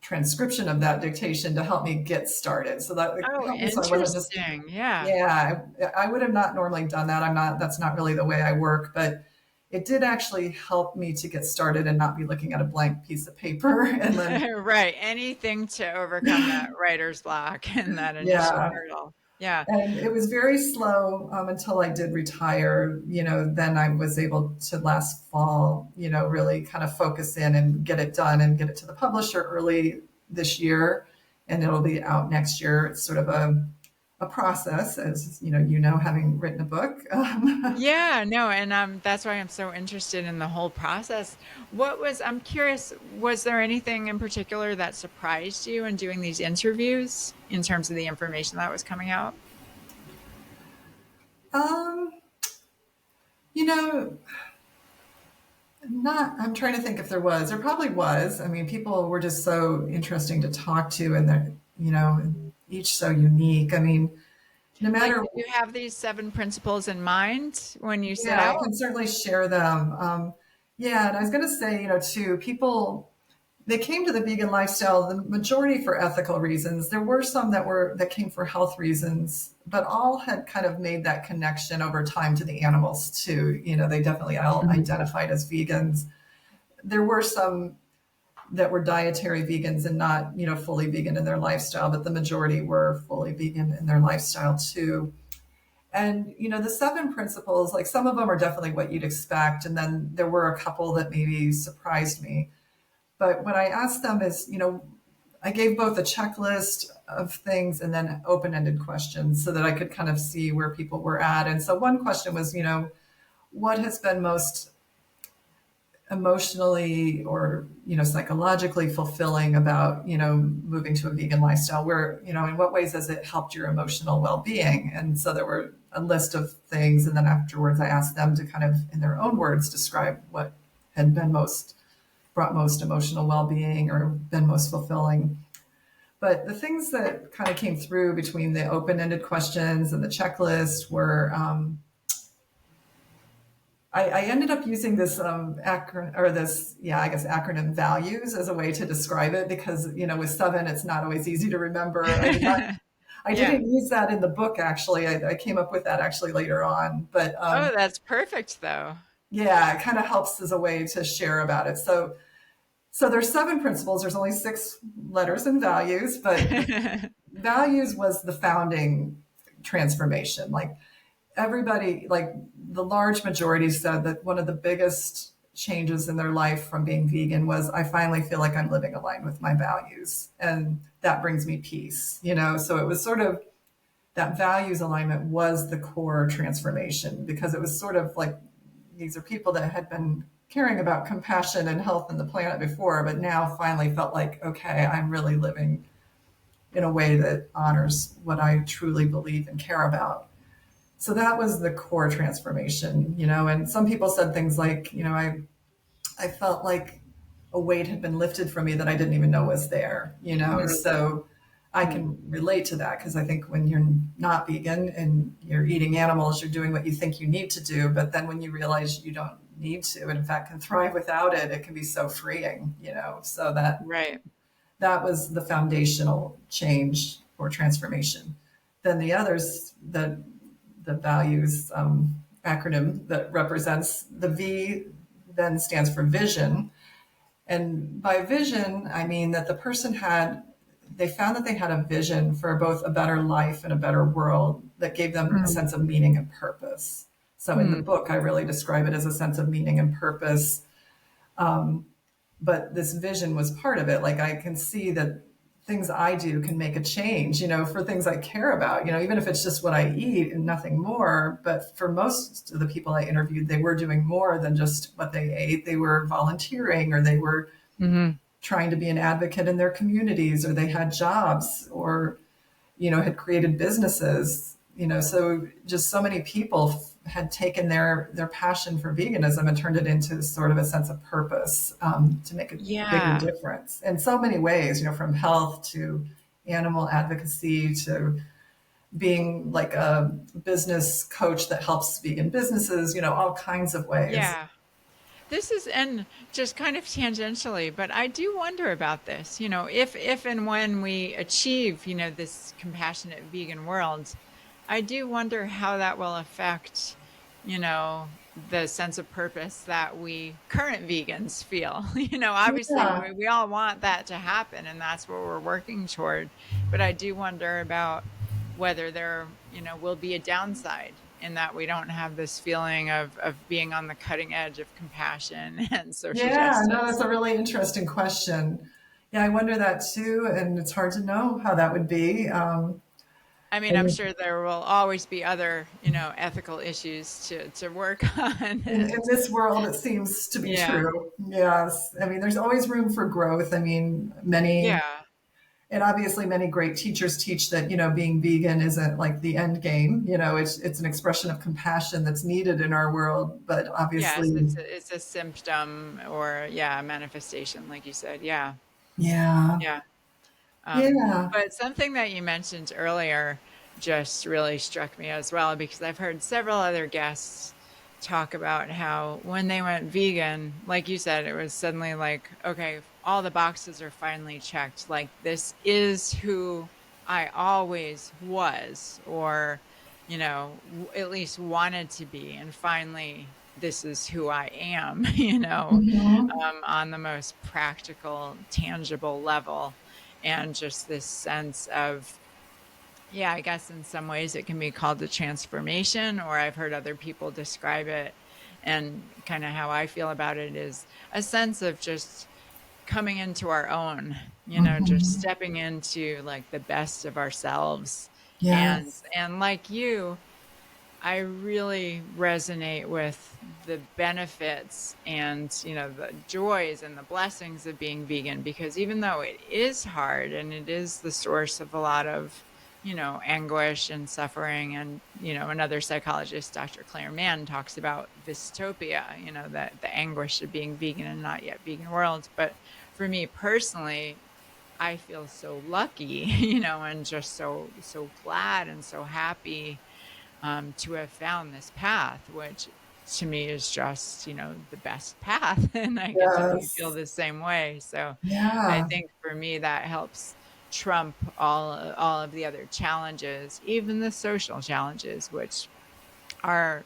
transcription of that dictation to help me get started. So that Oh, helped me so I wasn't just interesting. Yeah. yeah, I would have not normally done that. That's not really the way I work, but it did actually help me to get started and not be looking at a blank piece of paper. And then, Right. Anything to overcome that writer's block and that initial yeah, hurdle. Yeah. and it was very slow until I did retire. Then I was able to last fall, really kind of focus in and get it done and get it to the publisher early this year. And it'll be out next year. It's sort of a process, as having written a book. Yeah, no, and that's why I'm so interested in the whole process. I'm curious, was there anything in particular that surprised you in doing these interviews in terms of the information that was coming out? um, you know, I'm trying to think if there was. There probably was. I mean, people were just so interesting to talk to, and they're, each so unique. I mean, no Like, matter, did you have these 7 principles in mind when you set yeah, I out? can certainly share them. Yeah, and I was going to say, too, people, they came to the vegan lifestyle, the majority for ethical reasons. There were some that came for health reasons, but all had kind of made that connection over time to the animals too. They definitely all Mhm. identified as vegans. There were some that were dietary vegans and not, fully vegan in their lifestyle, but the majority were fully vegan in their lifestyle too. And, the 7 principles, like some of them are definitely what you'd expect. And then there were a couple that maybe surprised me. But when I asked them is, I gave both a checklist of things and then open-ended questions so that I could kind of see where people were at. And so one question was, what has been most emotionally or psychologically fulfilling about moving to a vegan lifestyle, where in what ways has it helped your emotional well-being? And so there were a list of things, and then afterwards I asked them to kind of in their own words describe what had been brought most emotional well-being or been most fulfilling. But the things that kind of came through between the open-ended questions and the checklist were I ended up using this acronym, or this, yeah, I guess acronym values as a way to describe it, because, with seven, it's not always easy to remember. I Yeah. didn't use that in the book, actually. I came up with that actually later on. But Oh, that's perfect though. yeah, it kind of helps as a way to share about it. So there's seven principles. There's only six letters in values, but the values was the founding transformation. Like everybody, like the large majority said that one of the biggest changes in their life from being vegan was, I finally feel like I'm living aligned with my values. And that brings me peace. So it was sort of that values alignment was the core transformation, because it was sort of like these are people that had been caring about compassion and health and the planet before, but now finally felt like, okay, I'm really living in a way that honors what I truly believe and care about. So that was the core transformation. And some people said things like, I felt like a weight had been lifted from me that I didn't even know was there. Mhm. So I can relate to that, because I think when you're not vegan and you're eating animals, you're doing what you think you need to do. But then when you realize you don't need to, and in fact can thrive without it, it can be so freeing. So Right. that was the foundational change or transformation. Then the others, the values acronym that represents the V, then stands for vision. And by vision, I mean that the person they found that they had a vision for both a better life and a better world that gave them a Mm. sense of meaning and purpose. So in the Mm. book, I really describe it as a sense of meaning and purpose. But this vision was part of it. Like I can see that things I do can make a change, for things I care about, even if it's just what I eat and nothing more. But for most of the people I interviewed, they were doing more than just what they ate. They were volunteering, or they were Mhm. trying to be an advocate in their communities, or they had jobs, or, had created businesses. So just so many people had taken their passion for veganism and turned it into sort of a sense of purpose, to make a bigger Yeah. difference in so many ways, from health to animal advocacy to being like a business coach that helps vegan businesses, all kinds of ways. Yeah. This is, and just kind of tangentially, but I do wonder about this, if and when we achieve, this compassionate vegan world, I do wonder how that will affect, the sense of purpose that we current vegans feel. Obviously Yeah. we all want that to happen, and that's what we're working toward. But I do wonder about whether there, will be a downside in that we don't have this feeling of being on the cutting edge of compassion and social Yeah, no, that's justice. a really interesting question. Yeah, I wonder that too, and it's hard to know how that would be. I mean, I'm And sure there will always be other, ethical issues to work on. in And this world, it seems to be yeah, true. Yes, I mean, there's always room for growth. I mean, yeah, and obviously, many great teachers teach that being vegan isn't like the end game. It's an expression of compassion that's needed in our world. But yes, obviously, it's a symptom, or yeah, a manifestation, like you said. Yeah, yeah, yeah. yeah, But something that you mentioned earlier just really struck me as well, because I've heard several other guests talk about how when they went vegan, like you said, it was suddenly like, okay, all the boxes are finally checked. Like, this is who I always was, or, at least wanted to be. And finally, this is who I am, hmm, on the most practical, tangible level. And just this sense of, yeah, I guess in some ways it can be called a transformation, or I've heard other people describe it. And kind of how I feel about it is a sense of just coming into our own, just Mhm. stepping into like the best of ourselves. And Yes. and like you, I really resonate with the benefits and, the joys and the blessings of being vegan, because even though it is hard and it is the source of a lot of, anguish and suffering, and, another psychologist, Dr. Claire Mann, talks about dystopia, that the anguish of being vegan and not yet vegan world. But for me personally, I feel so lucky, and just so glad and so happy to have found this path, which to me is just, the best path. And I can tell you feel Yes. the same way. So I Yeah. think for me, that helps trump all of the other challenges, even the social challenges, which are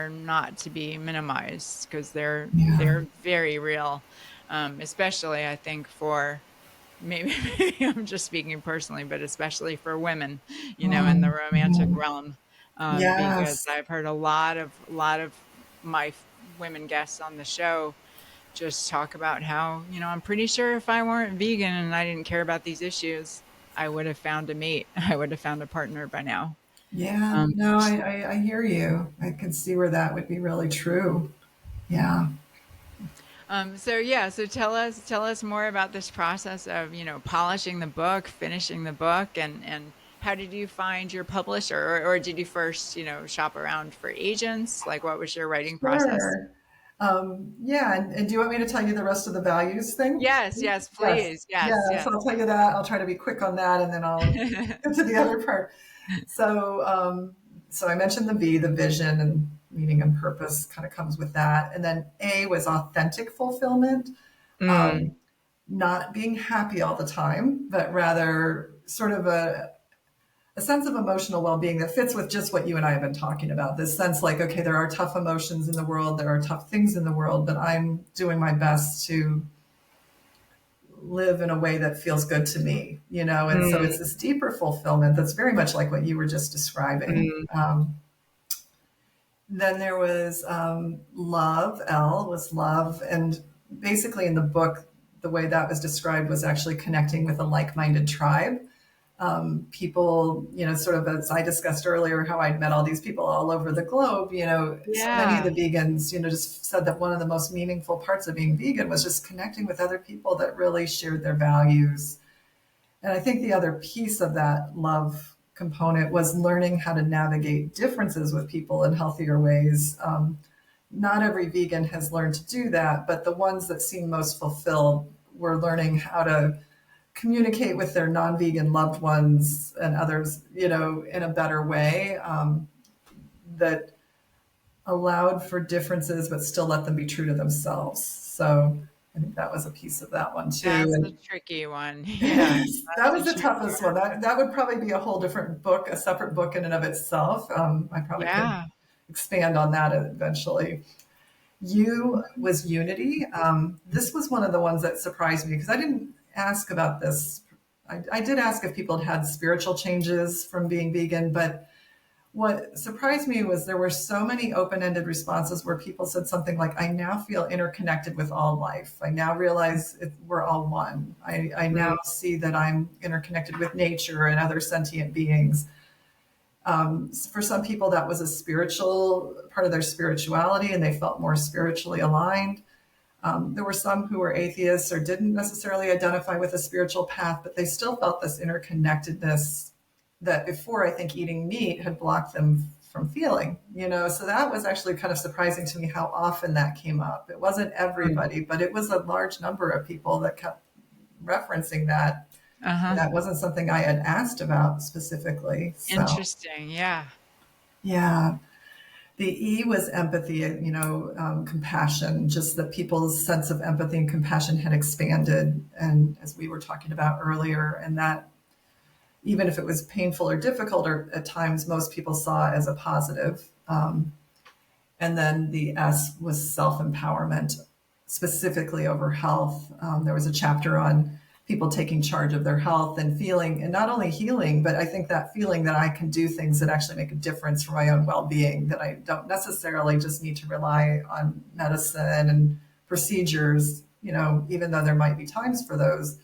not to be minimized, because Yeah. they're very real. Especially I think for maybe, maybe I'm just speaking personally, but especially for women, in the romantic Mhm. realm, because Yes. I've heard a lot of my women guests on the show just talk about how, I'm pretty sure if I weren't vegan and I didn't care about these issues, I would have found a mate. I would have found a partner by now. Yeah. Um, No, I hear you. I can see where that would be really true. Yeah. so yeah, so tell us more about this process of, polishing the book, finishing the book, and how did you find your publisher, or did you first, shop around for agents? Like, what was your writing process? Sure. Yeah. And do you want me to tell you the rest of the values thing? Yes, yes, Yes. please. Yeah. Yes, So yes. I'll tell you that. I'll try to be quick on that and then I'll get to the other part. So, so I mentioned the V, the vision and meaning and purpose kind of comes with that. And then A was authentic fulfillment, Mm, not being happy all the time, but rather sort of a sense of emotional well-being that fits with just what you and I have been talking about. This sense like, okay, there are tough emotions in the world, there are tough things in the world, but I'm doing my best to live in a way that feels good to me, And so it's mm, this deeper fulfillment that's very much like what you were just describing. mm. Then there was love. L was love. And basically, in the book, the way that was described was actually connecting with a like minded tribe. People, sort of as I discussed earlier, how I'd met all these people all over the globe, so many of Yeah. the vegans, just said that one of the most meaningful parts of being vegan was just connecting with other people that really shared their values. And I think the other piece of that love component was learning how to navigate differences with people in healthier ways. Not every vegan has learned to do that, but the ones that seem most fulfilled were learning how to communicate with their non-vegan loved ones and others, in a better way, that allowed for differences but still let them be true to themselves. So I think that was a piece of that one too. That's the And tricky one. Yeah, that that's the was the tricky toughest one. one. That would probably be a whole different book, a separate book in and of itself. I probably could Yeah. expand on that eventually. U was unity. This was one of the ones that surprised me because I didn't ask about this. I did ask if people had had spiritual changes from being vegan, but what surprised me was there were so many open-ended responses where people said something like, I now feel interconnected with all life. I now realize we're all one. I now Mm, see that I'm interconnected with nature and other sentient beings. For some people, that was a spiritual part of their spirituality, and they felt more spiritually aligned. There were some who were atheists or didn't necessarily identify with a spiritual path, but they still felt this interconnectedness that before I think eating meat had blocked them from feeling, So that was actually kind of surprising to me how often that came up. It wasn't mm. everybody, but it was a large number of people that kept referencing that. And Uh-huh. that wasn't something I had asked about specifically. So, Interesting. Yeah. yeah. The E was empathy, compassion, just that people's sense of empathy and compassion had expanded. And as we were talking about earlier, and that even if it was painful or difficult, or at times most people saw as a positive. And then the S was self empowerment, specifically over health. There was a chapter on people taking charge of their health and feeling, and not only healing, but I think that feeling that I can do things that actually make a difference for my own well being, that I don't necessarily just need to rely on medicine and procedures. even though there might be times for those,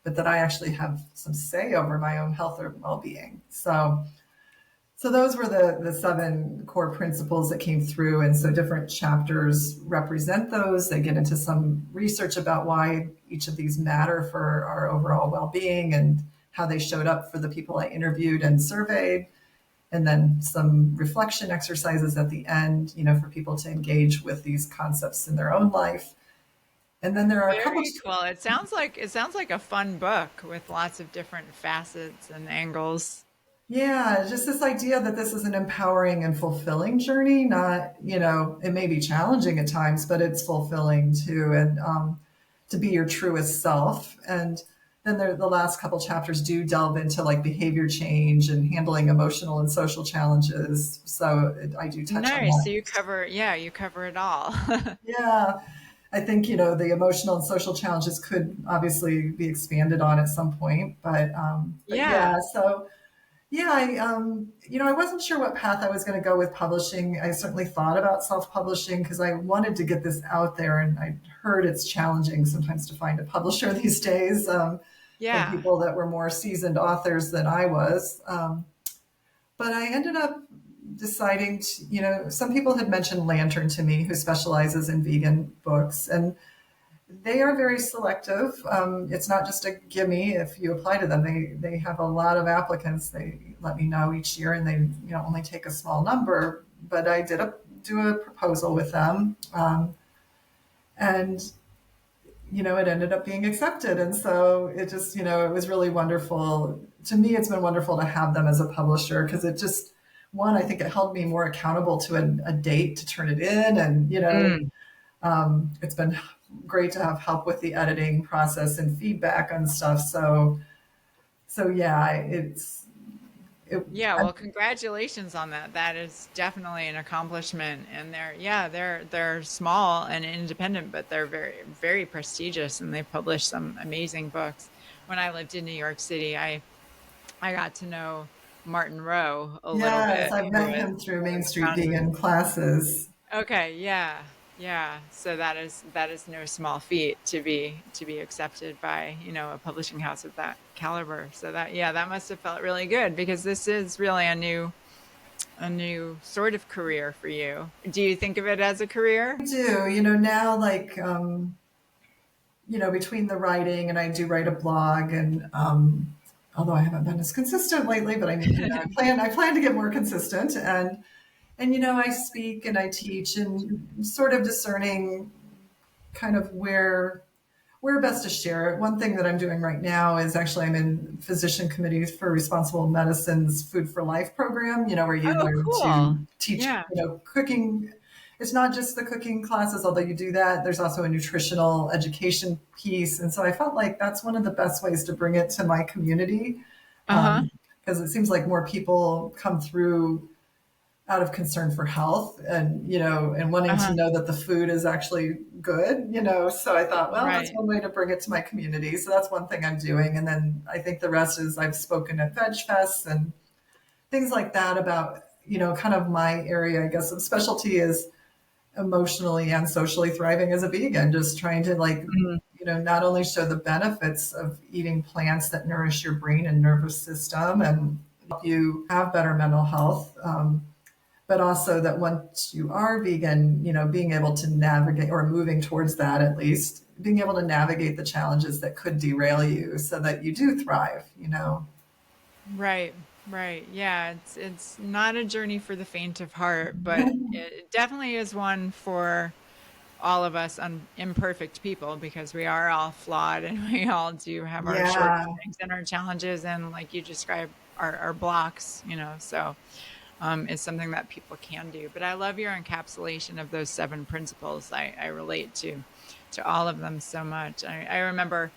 but that I actually have some say over my own health or well-being. So those were the 7 core principles that came through. And so different chapters represent those. They get into some research about why each of these matter for our overall well-being and how they showed up for the people I interviewed and surveyed. And then some reflection exercises at the end, for people to engage with these concepts in their own life. And then there are a couple. Very cool. It sounds like a fun book with lots of different facets and angles. Yeah, just this idea that this is an empowering and fulfilling journey, not, it may be challenging at times, but it's fulfilling too. And to be your truest self. And then the last couple chapters do delve into like behavior change and handling emotional and social challenges. So I do touch on that. So you cover it all. Yeah. I think, the emotional and social challenges could obviously be expanded on at some point, but yeah. So yeah, I wasn't sure what path I was going to go with publishing. I certainly thought about self-publishing because I wanted to get this out there, and I heard it's challenging sometimes to find a publisher these days. From people that were more seasoned authors than I was. But I ended up deciding to, some people had mentioned Lantern to me, who specializes in vegan books, and they are very selective. It's not just a gimme if you apply to them. They have a lot of applicants. They let me know each year, and they only take a small number. But I did do a proposal with them, and it ended up being accepted. And so it just it was really wonderful. To me, it's been wonderful to have them as a publisher because it just I think it held me more accountable to a date to turn it in, and it's been great to have help with the editing process and feedback on stuff. So yeah, well, congratulations on that. That is definitely an accomplishment. And they're small and independent, but they're very, very prestigious, and they publish some amazing books. When I lived in New York City, I got to know Martin Rowe a little bit. Yes, I've met him through Main Street Vegan classes. Okay, yeah. So that is no small feat to be accepted by a publishing house of that caliber. So that must have felt really good, because this is really a new sort of career for you. Do you think of it as a career? I do. Now, like between the writing, and I do write a blog, and although I haven't been as consistent lately, but I plan to get more consistent. And I speak and I teach, and sort of discerning kind of where best to share it. One thing that I'm doing right now is actually I'm in physician committees for Responsible Medicine's Food for Life program, where you learn to teach, cooking. It's not just the cooking classes, although you do that. There's also a nutritional education piece. And so I felt like that's one of the best ways to bring it to my community. Because it seems like more people come through out of concern for health and, and wanting to know that the food is actually good, So I thought, well, that's one way to bring it to my community. So that's one thing I'm doing. And then I think the rest is I've spoken at Veg Fests and things like that about, kind of my area, I guess, of specialty is emotionally and socially thriving as a vegan, just trying to not only show the benefits of eating plants that nourish your brain and nervous system and help you have better mental health, but also that once you are vegan, being able to navigate, or moving towards that at least, being able to navigate the challenges that could derail you so that you do thrive, Right. Yeah, it's not a journey for the faint of heart, but it definitely is one for all of us imperfect people, because we are all flawed and we all do have our shortcomings and our challenges, and like you described, our blocks, so it's something that people can do. But I love your encapsulation of those 7 principles. I relate to all of them so much. I remember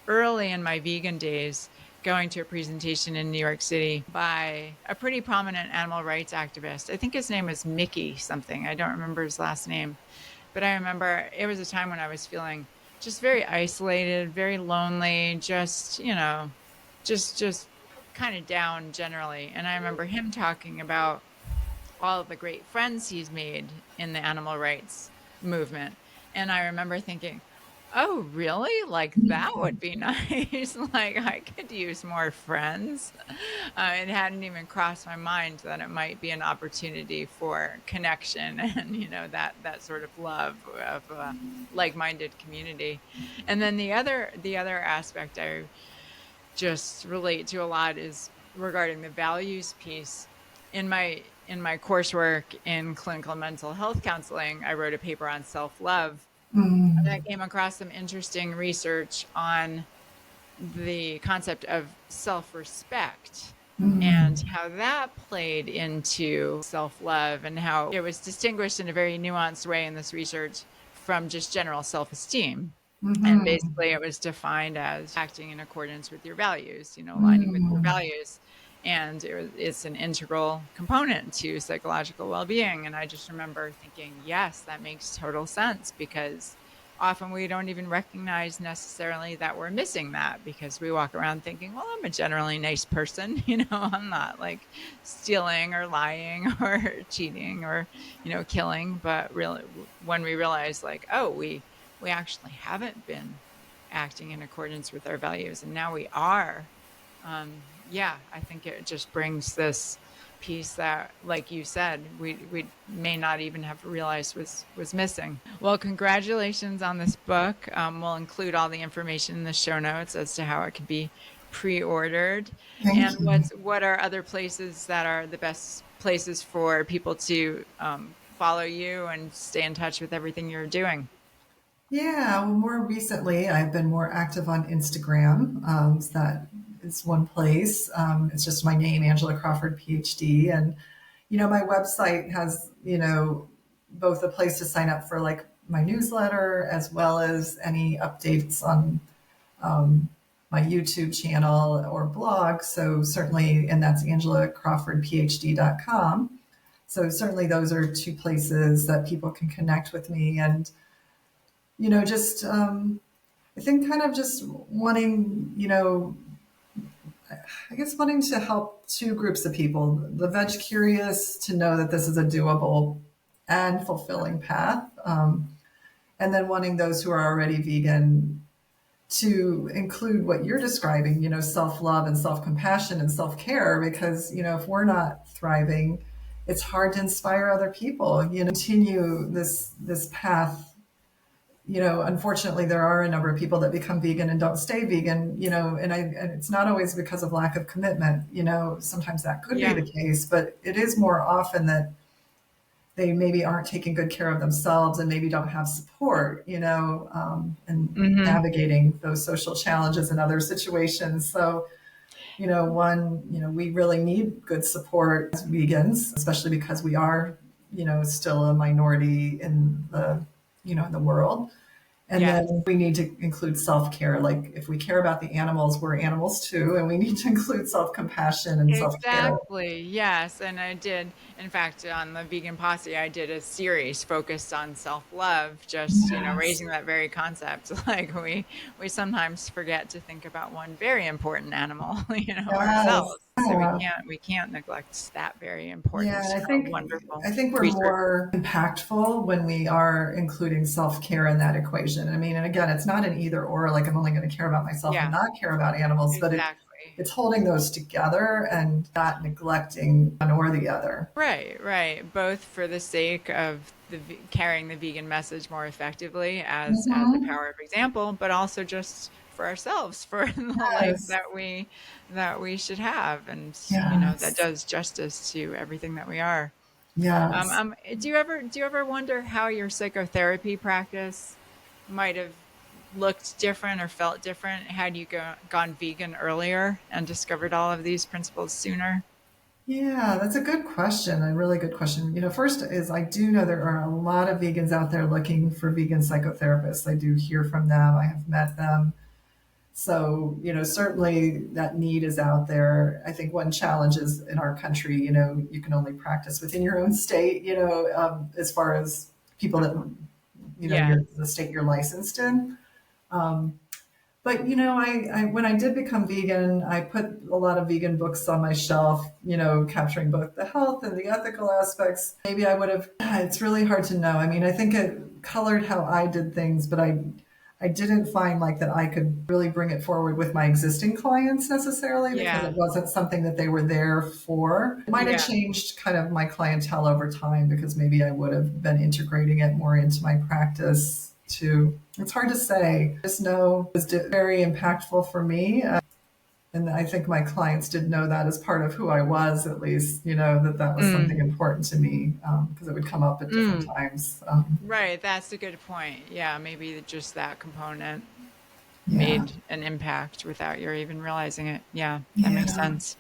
early in my vegan days going to a presentation in New York City by a pretty prominent animal rights activist. I think his name was Mickey something. I don't remember his last name. But I remember it was a time when I was feeling just very isolated, very lonely, just kind of down generally. And I remember him talking about all of the great friends he's made in the animal rights movement. And I remember thinking, Oh, really? Like that would be nice. Like I could use more friends. It hadn't even crossed my mind that it might be an opportunity for connection and that sort of love of like-minded community. And then the other aspect I just relate to a lot is regarding the values piece. In my coursework in clinical mental health counseling, I wrote a paper on self-love, and I came across some interesting research on the concept of self-respect and how that played into self-love, and how it was distinguished in a very nuanced way in this research from just general self-esteem. And Mm-hmm. basically it was defined as acting in accordance with your values, aligning with your Mm. values. And it's an integral component to psychological well-being. And I just remember thinking, yes, that makes total sense, because often we don't even recognize necessarily that we're missing that, because we walk around thinking, well, I'm a generally nice person. I'm not like stealing or lying or cheating or, killing. But really, when we realize like, oh, we actually haven't been acting in accordance with our values, and now we are. Yeah, I think it just brings this piece that, like you said, we may not even have realized was missing. Well, congratulations on this book. We'll include all the information in the show notes as to how it can be pre-ordered. And Thank you. what are other places that are the best places for people to follow you and stay in touch with everything you're doing? Yeah, well, more recently, I've been more active on Instagram. So that is one place. It's just my name, Angela Crawford, Ph.D. And, my website has, both a place to sign up for like my newsletter as well as any updates on my YouTube channel or blog. So certainly, and that's angelacrawfordphd.com. So certainly those are two places that people can connect with me. And, just I think kind of just wanting, I guess wanting to help two groups of people, the veg curious to know that this is a doable and fulfilling path. And then wanting those who are already vegan to include what you're describing, self love and self compassion and self care, because, if we're not thriving, it's hard to inspire other people, continue this path. Unfortunately, there are a number of people that become vegan and don't stay vegan, and it's not always because of lack of commitment. Sometimes that could be Yeah. the case, but it is more often that they maybe aren't taking good care of themselves and maybe don't have support, and Hmm. navigating those social challenges in other situations. So, we really need good support as vegans, especially because we are, still a minority in the world. And Yes. then we need to include self care. Like if we care about the animals, we're animals too. And we need to include self compassion and self care. Exactly. Yes. And I did, in fact, on the Vegan Posse, I did a series focused on self-love, just, Yes. raising that very concept. Like we sometimes forget to think about one very important animal, Yes. ourselves. So we Yeah. can't neglect that very Yeah, important, and wonderful I think we're research. more impactful when we are including self care in that equation. I mean, and again, it's not an either or. Like I'm only going to care about myself and Yeah, not care about animals, but exactly. it's holding those together and not neglecting one or the other. Right, right. Both for the sake of carrying the vegan message more effectively as a Hmm. power of example, but also just for ourselves, for the life Yes. that we should have, and that Yes. does justice to everything that we are. Yes. Do you ever wonder how your psychotherapy practice might have looked different or felt different had you gone vegan earlier and discovered all of these principles sooner? Yeah, that's a good question. A really good question. First is I do know there are a lot of vegans out there looking for vegan psychotherapists. I do hear from them. I have met them. So, certainly that need is out there. I think one challenge is in our country, you can only practice within your own state, as far as people that, Yes. the state you're licensed in. Um, but I when I did become vegan, I put a lot of vegan books on my shelf, capturing both the health and the ethical aspects. Maybe I would have. It's really hard to know. I mean, I think it colored how I did things, but I didn't find like that I could really bring it forward with my existing clients necessarily because Yeah. it wasn't something that they were there for. It might have Yeah. changed kind of my clientele over time because maybe I would have been integrating it more into my practice too. It's hard to say. Just know it was very impactful for me. And I think my clients did know that as part of who I was, at least, that that was something important to me because it would come up at different times. Right. That's a good point. Yeah. Maybe just that component Yeah. made an impact without your even realizing it. Yeah. That makes Yeah. sense.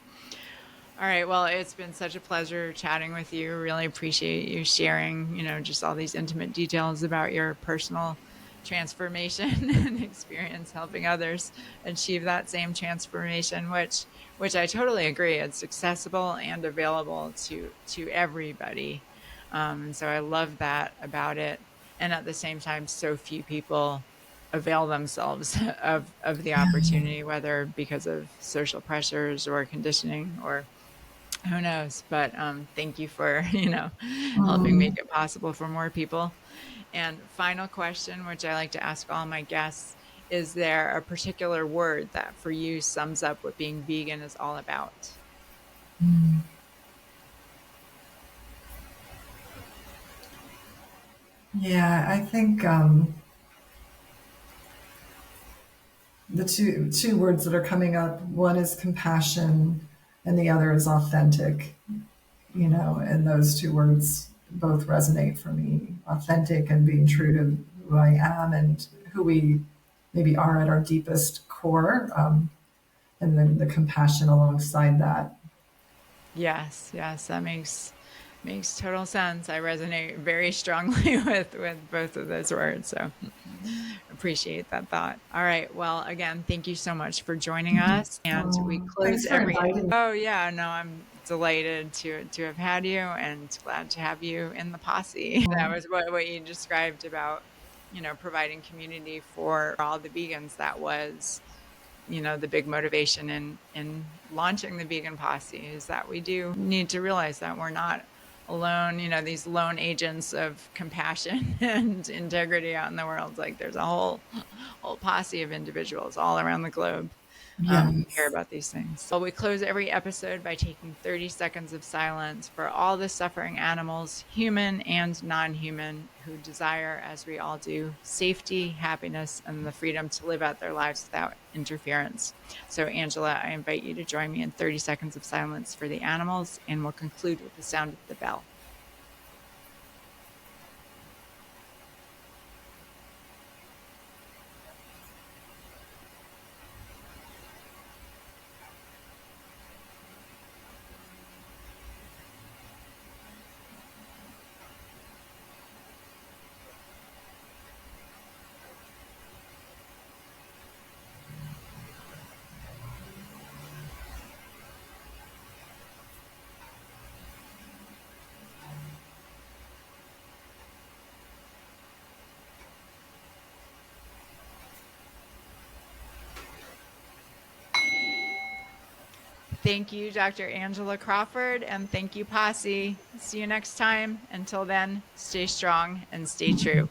All right. Well, it's been such a pleasure chatting with you. Really appreciate you sharing, just all these intimate details about your personal transformation and experience helping others achieve that same transformation, which I totally agree. It's accessible and available to everybody. And so I love that about it. And at the same time, so few people avail themselves of the opportunity, whether because of social pressures or conditioning or who knows. But thank you for helping make it possible for more people. And final question, which I like to ask all my guests: is there a particular word that for you sums up what being vegan is all about? Yeah, I think the two words that are coming up, one is compassion and the other is authentic, and those two words both resonate for me. Authentic and being true to who I am and who we maybe are at our deepest core, and then the compassion alongside that. Yes, yes, that makes total sense. I resonate very strongly with both of those words. So appreciate that thought. All right. Well, again, thank you so much for joining us. And we close Thanks for every. inviting me. Oh yeah, no, I'm delighted to have had you and glad to have you in the posse. That was what you described about, providing community for all the vegans. That was, the big motivation in launching the Vegan Posse, is that we do need to realize that we're not alone, these lone agents of compassion and integrity out in the world. Like there's a whole posse of individuals all around the globe who care Yes. about these things. Well, we close every episode by taking 30 seconds of silence for all the suffering animals, human and non-human, who desire, as we all do, safety, happiness, and the freedom to live out their lives without interference. So, Angela, I invite you to join me in 30 seconds of silence for the animals, and we'll conclude with the sound of the bell. Thank you, Dr. Angela Crawford, and thank you, Posse. See you next time. Until then, stay strong and stay true.